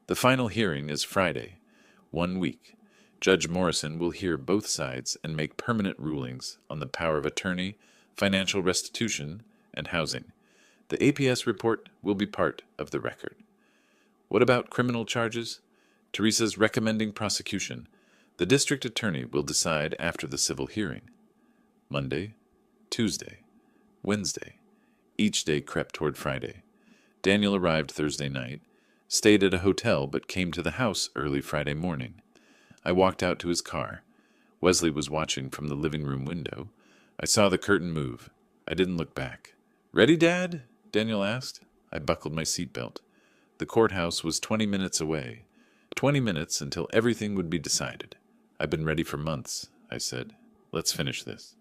Speaker 1: The final hearing is Friday. 1 week. Judge Morrison will hear both sides and make permanent rulings on the power of attorney, financial restitution, and housing. The APS report will be part of the record. What about criminal charges? Teresa's recommending prosecution. The district attorney will decide after the civil hearing. Monday, Tuesday, Wednesday. Each day crept toward Friday. Daniel arrived Thursday night, stayed at a hotel but came to the house early Friday morning. I walked out to his car. Wesley was watching from the living room window. I saw the curtain move. I didn't look back. "Ready, Dad?" Daniel asked. I buckled my seatbelt. The courthouse was 20 minutes away. 20 minutes until everything would be decided. "I've been ready for months," I said. "Let's finish this."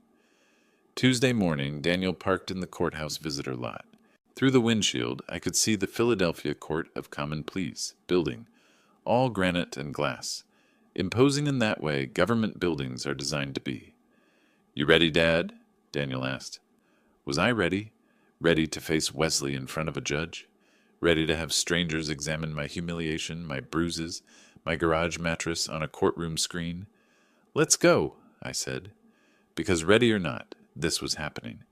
Speaker 1: Tuesday morning, Daniel parked in the courthouse visitor lot. Through the windshield, I could see the Philadelphia Court of Common Pleas building, all granite and glass, imposing in that way government buildings are designed to be. "You ready, Dad?" Daniel asked. Was I ready? Ready to face Wesley in front of a judge? Ready to have strangers examine my humiliation, my bruises, my garage mattress on a courtroom screen? "Let's go," I said. Because ready or not, this was happening,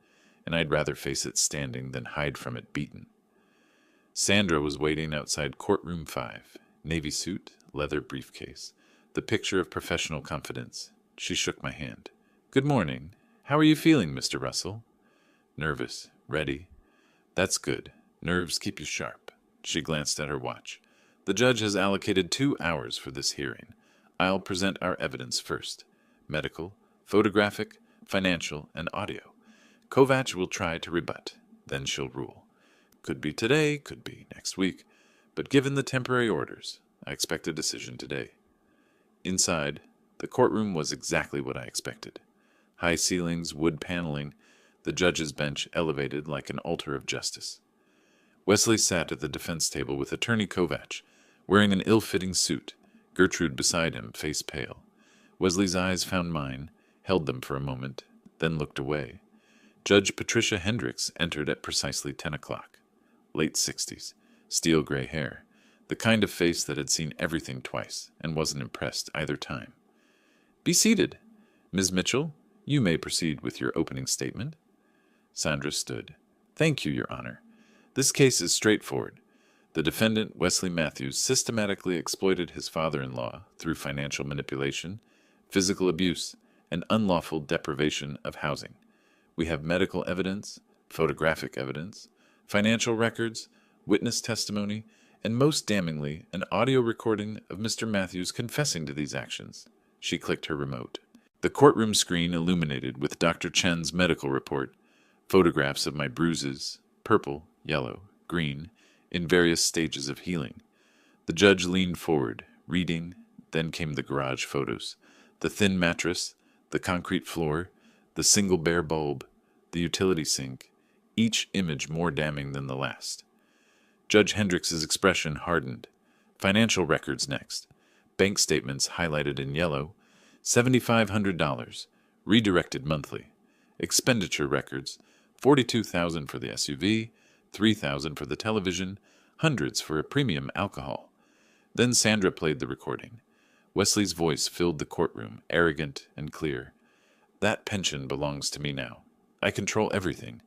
Speaker 1: and I'd rather face it standing than hide from it beaten. Sandra was waiting outside courtroom 5, navy suit, leather briefcase, the picture of professional confidence. She shook my hand. "Good morning. How are you feeling, Mr. Russell?" "Nervous. Ready." "That's good. Nerves keep you sharp." She glanced at her watch. "The judge has allocated 2 hours for this hearing. I'll present our evidence first. Medical, photographic, financial, and audio. Kovacs will try to rebut. Then she'll rule. Could be today, could be next week. But given the temporary orders, I expect a decision today." Inside, the courtroom was exactly what I expected. High ceilings, wood paneling, the judge's bench elevated like an altar of justice. Wesley sat at the defense table with Attorney Kovacs, wearing an ill-fitting suit, Gertrude beside him, face pale. Wesley's eyes found mine, held them for a moment, then looked away. Judge Patricia Hendricks entered at precisely 10 o'clock. Late 60s, steel-gray hair, the kind of face that had seen everything twice and wasn't impressed either time. "Be seated. Ms. Mitchell, you may proceed with your opening statement." Sandra stood. "Thank you, Your Honor. This case is straightforward. The defendant, Wesley Matthews, systematically exploited his father-in-law through financial manipulation, physical abuse, and unlawful deprivation of housing. We have medical evidence, photographic evidence, financial records, witness testimony, and most damningly, an audio recording of Mr. Matthews confessing to these actions." She clicked her remote. The courtroom screen illuminated with Dr. Chen's medical report, photographs of my bruises, purple, yellow, green, in various stages of healing. The judge leaned forward, reading. Then came the garage photos. The thin mattress, the concrete floor, the single bare bulb, the utility sink, each image more damning than the last. Judge Hendricks's expression hardened. Financial records next. Bank statements highlighted in yellow. $7,500. Redirected monthly. Expenditure records. $42,000 for the SUV, $3,000 for the television, hundreds for a premium alcohol. Then Sandra played the recording. Wesley's voice filled the courtroom, arrogant and clear. That pension belongs to me now. I control everything.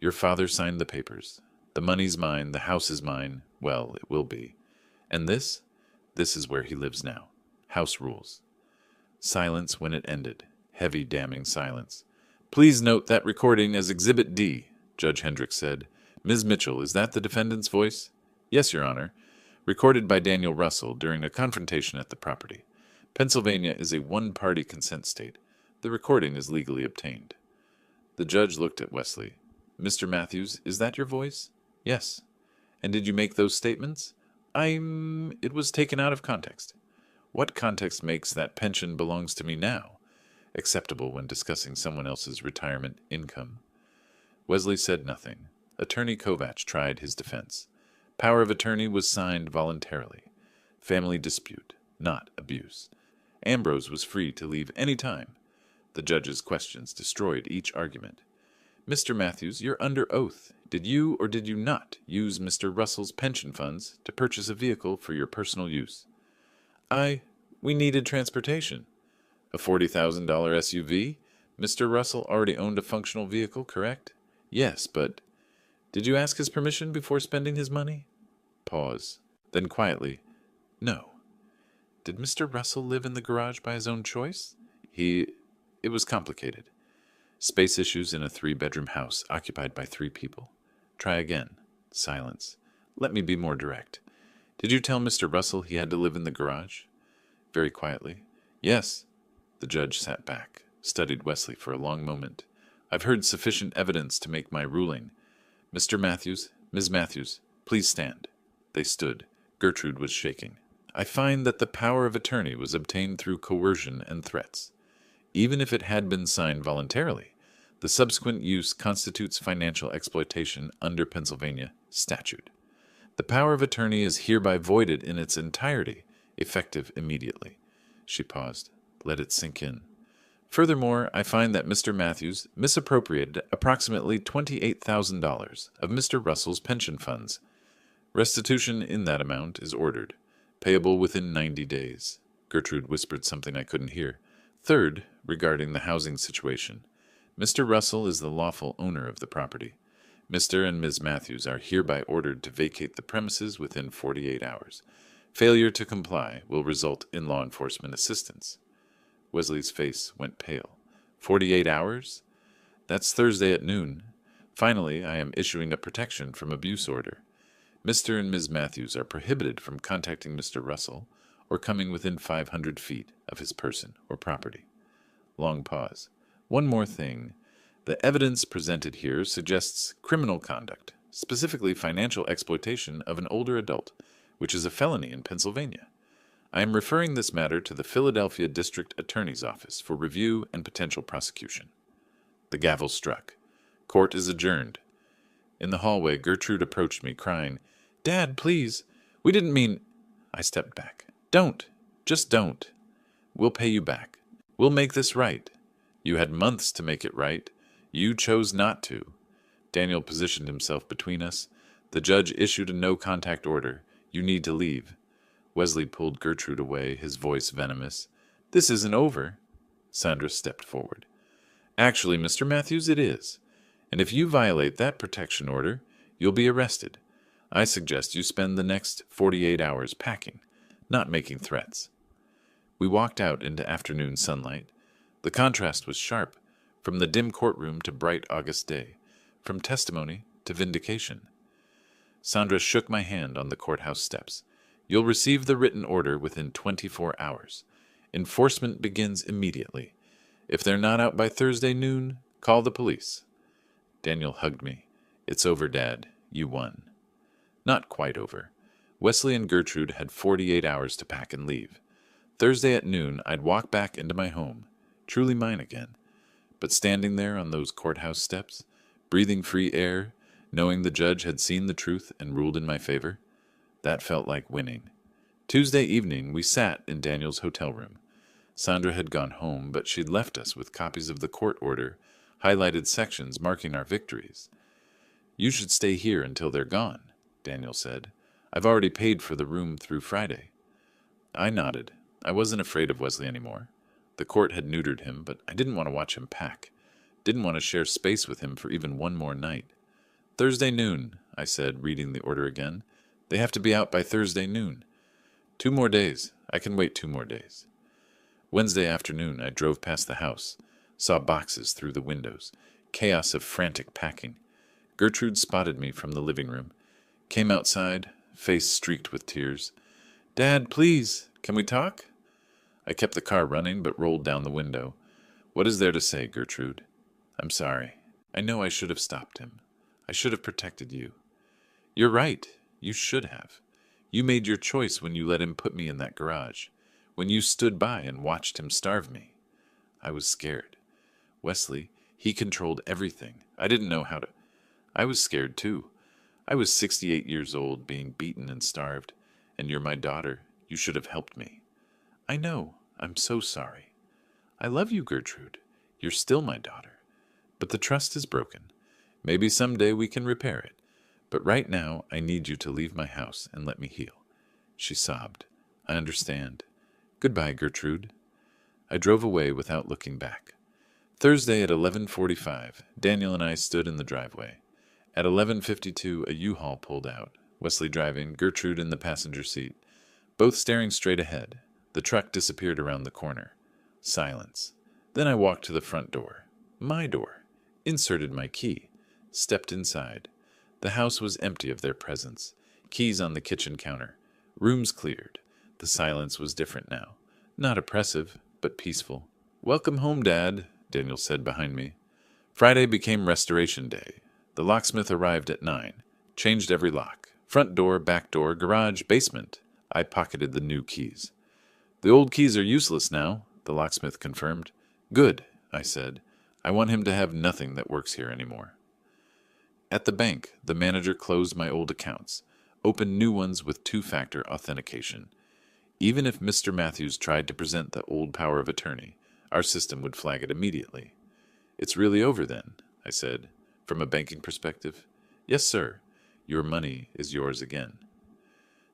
Speaker 1: Your father signed the papers. The money's mine, the house is mine. Well, it will be. And this is where he lives now. House rules. Silence when it ended. Heavy, damning silence. Please note that recording as Exhibit D, Judge Hendricks said. Ms. Mitchell, is that the defendant's voice? Yes, Your Honor. Recorded by Daniel Russell during a confrontation at the property. Pennsylvania is a one-party consent state. The recording is legally obtained. The judge looked at Wesley. Mr. Matthews, is that your voice? Yes. And did you make those statements? It was taken out of context. What context makes that pension belongs to me now acceptable when discussing someone else's retirement income? Wesley said nothing. Attorney Kovach tried his defense. Power of attorney was signed voluntarily. Family dispute, not abuse. Ambrose was free to leave any time. The judge's questions destroyed each argument. Mr. Matthews, you're under oath. Did you or did you not use Mr. Russell's pension funds to purchase a vehicle for your personal use? We needed transportation. A $40,000 SUV? Mr. Russell already owned a functional vehicle, correct? Yes, but did you ask his permission before spending his money? Pause. Then quietly, no. Did Mr. Russell live in the garage by his own choice? It was complicated. Space issues in a 3-bedroom house occupied by 3 people. Try again. Silence. Let me be more direct. Did you tell Mr. Russell he had to live in the garage? Very quietly. Yes. The judge sat back, studied Wesley for a long moment. I've heard sufficient evidence to make my ruling. Mr. Matthews, Ms. Matthews, please stand. They stood. Gertrude was shaking. I find that the power of attorney was obtained through coercion and threats. Even if it had been signed voluntarily, the subsequent use constitutes financial exploitation under Pennsylvania statute. The power of attorney is hereby voided in its entirety, effective immediately. She paused. Let it sink in. Furthermore, I find that Mr. Matthews misappropriated approximately $28,000 of Mr. Russell's pension funds. Restitution in that amount is ordered, payable within 90 days. Gertrude whispered something I couldn't hear. Third, regarding the housing situation, Mr. Russell is the lawful owner of the property. Mr. and Ms. Matthews are hereby ordered to vacate the premises within 48 hours. Failure to comply will result in law enforcement assistance. Wesley's face went pale. 48 hours? That's Thursday at noon. Finally, I am issuing a protection from abuse order. Mr. and Ms. Matthews are prohibited from contacting Mr. Russell or coming within 500 feet of his person or property. Long pause. One more thing. The evidence presented here suggests criminal conduct, specifically financial exploitation of an older adult, which is a felony in Pennsylvania. I am referring this matter to the Philadelphia District Attorney's Office for review and potential prosecution. The gavel struck. Court is adjourned. In the hallway, Gertrude approached me, crying, Dad, please. We didn't mean... I stepped back. Don't. Just don't. We'll pay you back. We'll make this right. You had months to make it right. You chose not to. Daniel positioned himself between us. The judge issued a no-contact order. You need to leave. Wesley pulled Gertrude away, his voice venomous. This isn't over. Sandra stepped forward. Actually, Mr. Matthews, it is. And if you violate that protection order, you'll be arrested. I suggest you spend the next 48 hours packing, not making threats. We walked out into afternoon sunlight. The contrast was sharp, from the dim courtroom to bright August day, from testimony to vindication. Sandra shook my hand on the courthouse steps. You'll receive the written order within 24 hours. Enforcement begins immediately. If they're not out by Thursday noon, call the police. Daniel hugged me. It's over, Dad. You won. Not quite over. Wesley and Gertrude had 48 hours to pack and leave. Thursday at noon, I'd walk back into my home, truly mine again. But standing there on those courthouse steps, breathing free air, knowing the judge had seen the truth and ruled in my favor, that felt like winning. Tuesday evening, we sat in Daniel's hotel room. Sandra had gone home, but she'd left us with copies of the court order, highlighted sections marking our victories. "You should stay here until they're gone," Daniel said. "I've already paid for the room through Friday." I nodded. I wasn't afraid of Wesley anymore. The court had neutered him, but I didn't want to watch him pack. Didn't want to share space with him for even one more night. "Thursday noon," I said, reading the order again. "They have to be out by Thursday noon. 2 more days. I can wait 2 more days." Wednesday afternoon, I drove past the house, saw boxes through the windows, chaos of frantic packing. Gertrude spotted me from the living room, came outside, face streaked with tears. "Dad, please, can we talk?" I kept the car running, but rolled down the window. "What is there to say, Gertrude?" "I'm sorry. I know I should have stopped him. I should have protected you." "You're right. You should have. You made your choice when you let him put me in that garage, when you stood by and watched him starve me." I was scared. Wesley, he controlled everything. I didn't know how to. I was scared too. I was 68 years old, being beaten and starved, and you're my daughter. You should have helped me. "I know. I'm so sorry." "I love you, Gertrude. You're still my daughter. But the trust is broken. Maybe someday we can repair it. But right now, I need you to leave my house and let me heal." She sobbed. "I understand. Goodbye, Gertrude." I drove away without looking back. Thursday at 11:45, Daniel and I stood in the driveway. At 11:52, a U-Haul pulled out, Wesley driving, Gertrude in the passenger seat, both staring straight ahead. The truck disappeared around the corner. Silence. Then I walked to the front door. My door. Inserted my key. Stepped inside. The house was empty of their presence. Keys on the kitchen counter. Rooms cleared. The silence was different now. Not oppressive, but peaceful. "Welcome home, Dad," Daniel said behind me. Friday became Restoration Day. The locksmith arrived at 9. Changed every lock. Front door, back door, garage, basement. I pocketed the new keys. "The old keys are useless now," the locksmith confirmed. "Good," I said. "I want him to have nothing that works here anymore." At the bank, the manager closed my old accounts, opened new ones with 2-factor authentication. Even if Mr. Matthews tried to present the old power of attorney, our system would flag it immediately. "It's really over then," I said, "from a banking perspective?" "Yes, sir. Your money is yours again."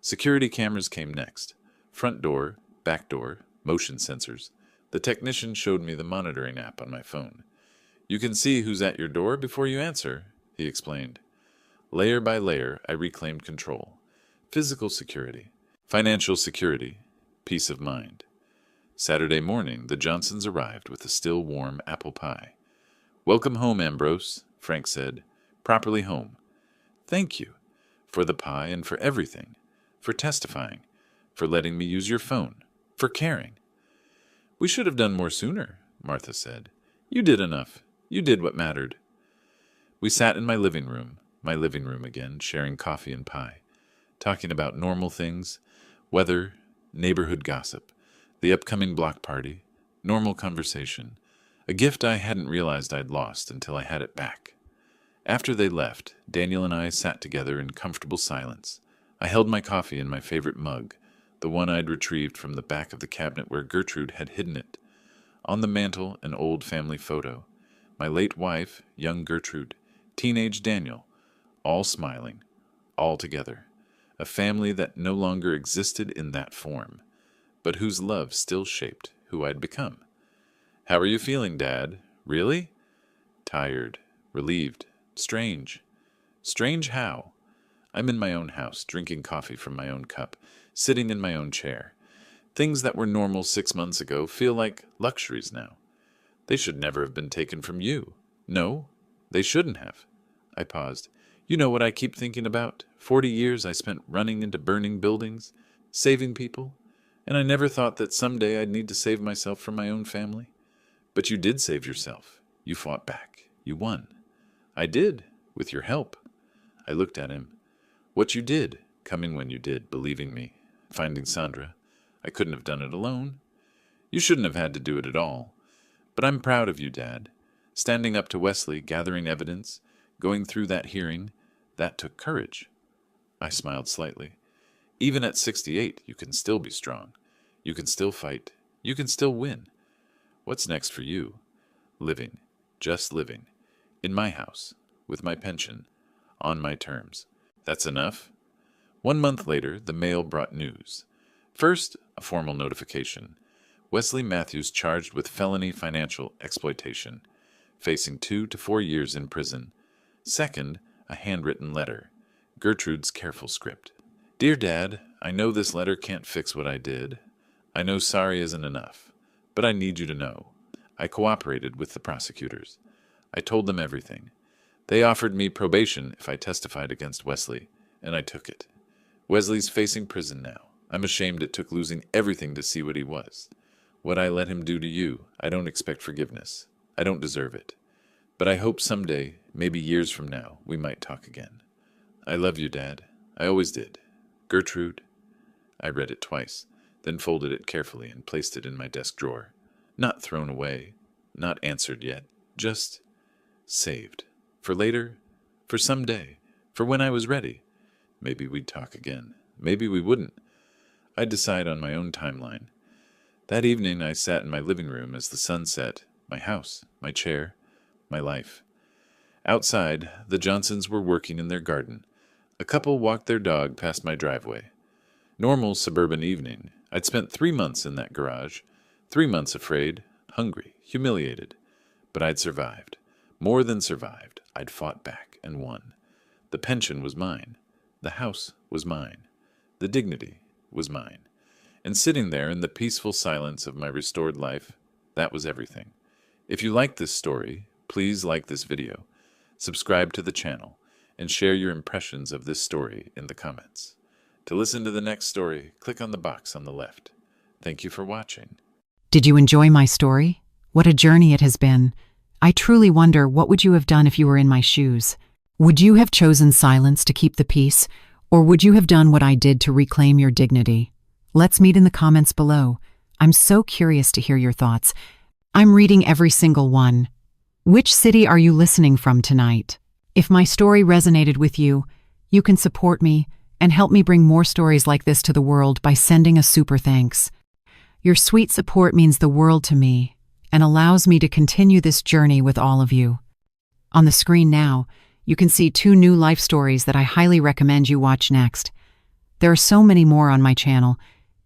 Speaker 1: Security cameras came next. Front door, back door, motion sensors. The technician showed me the monitoring app on my phone. "You can see who's at your door before you answer," he explained. Layer by layer, I reclaimed control. Physical security. Financial security. Peace of mind. Saturday morning, the Johnsons arrived with a still warm apple pie. "Welcome home, Ambrose," Frank said. "Properly home." "Thank you. For the pie and for everything. For testifying. For letting me use your phone. For caring." "We should have done more sooner," Martha said. "You did enough. You did what mattered." We sat in my living room again, sharing coffee and pie, talking about normal things, weather, neighborhood gossip, the upcoming block party, normal conversation, a gift I hadn't realized I'd lost until I had it back. After they left, Daniel and I sat together in comfortable silence. I held my coffee in my favorite mug, the one I'd retrieved from the back of the cabinet where Gertrude had hidden it. On the mantel, an old family photo. My late wife, young Gertrude, teenage Daniel, all smiling, all together. A family that no longer existed in that form, but whose love still shaped who I'd become. "How are you feeling, Dad? Really?" "Tired, relieved, strange." "Strange how?" "I'm in my own house, drinking coffee from my own cup, sitting in my own chair. Things that were normal 6 months ago feel like luxuries now. They should never have been taken from you. No, they shouldn't have." I paused. "You know what I keep thinking about? 40 years I spent running into burning buildings, saving people, and I never thought that someday I'd need to save myself from my own family. But you did save yourself. You fought back. You won." "I did, with your help." I looked at him. "What you did, coming when you did, believing me, finding Sandra. I couldn't have done it alone. You shouldn't have had to do it at all. But I'm proud of you, Dad. Standing up to Wesley, gathering evidence, going through that hearing, that took courage. I smiled slightly. Even at 68, you can still be strong. You can still fight. You can still win. What's next for you? Living. Just living. In my house. With my pension. On my terms. That's enough? 1 month later, the mail brought news. First, a formal notification. Wesley Matthews charged with felony financial exploitation, facing 2 to 4 years in prison. Second, a handwritten letter. Gertrude's careful script. Dear Dad, I know this letter can't fix what I did. I know sorry isn't enough, but I need you to know. I cooperated with the prosecutors. I told them everything. They offered me probation if I testified against Wesley, and I took it. Wesley's facing prison now. I'm ashamed it took losing everything to see what he was. What I let him do to you, I don't expect forgiveness. I don't deserve it. But I hope someday, maybe years from now, we might talk again. I love you, Dad. I always did. Gertrude. I read it twice, then folded it carefully and placed it in my desk drawer. Not thrown away, not answered yet, just saved. For later, for someday, for when I was ready. Maybe we'd talk again. Maybe we wouldn't. I'd decide on my own timeline. That evening I sat in my living room as the sun set, my house, my chair, my life. Outside, the Johnsons were working in their garden. A couple walked their dog past my driveway. Normal suburban evening. I'd spent 3 months in that garage. 3 months afraid, hungry, humiliated. But I'd survived. More than survived. I'd fought back and won. The pension was mine. The house was mine. The dignity was mine. And sitting there in the peaceful silence of my restored life, that was everything. If you like this story, please like this video, subscribe to the channel, and share your impressions of this story in the comments. To listen to the next story, click on the box on the left. Thank you for watching.
Speaker 2: Did you enjoy my story? What a journey it has been. I truly wonder, what would you have done if you were in my shoes? Would you have chosen silence to keep the peace, or would you have done what I did to reclaim your dignity? Let's meet in the comments below. I'm so curious to hear your thoughts. I'm reading every single one. Which city are you listening from tonight? If my story resonated with you, you can support me and help me bring more stories like this to the world by sending a super thanks. Your sweet support means the world to me and allows me to continue this journey with all of you. On the screen now, you can see 2 new life stories that I highly recommend you watch next. There are so many more on my channel,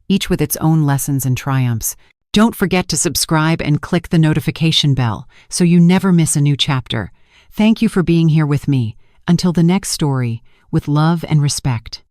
Speaker 2: each with its own lessons and triumphs. Don't forget to subscribe and click the notification bell so you never miss a new chapter. Thank you for being here with me. Until the next story, with love and respect.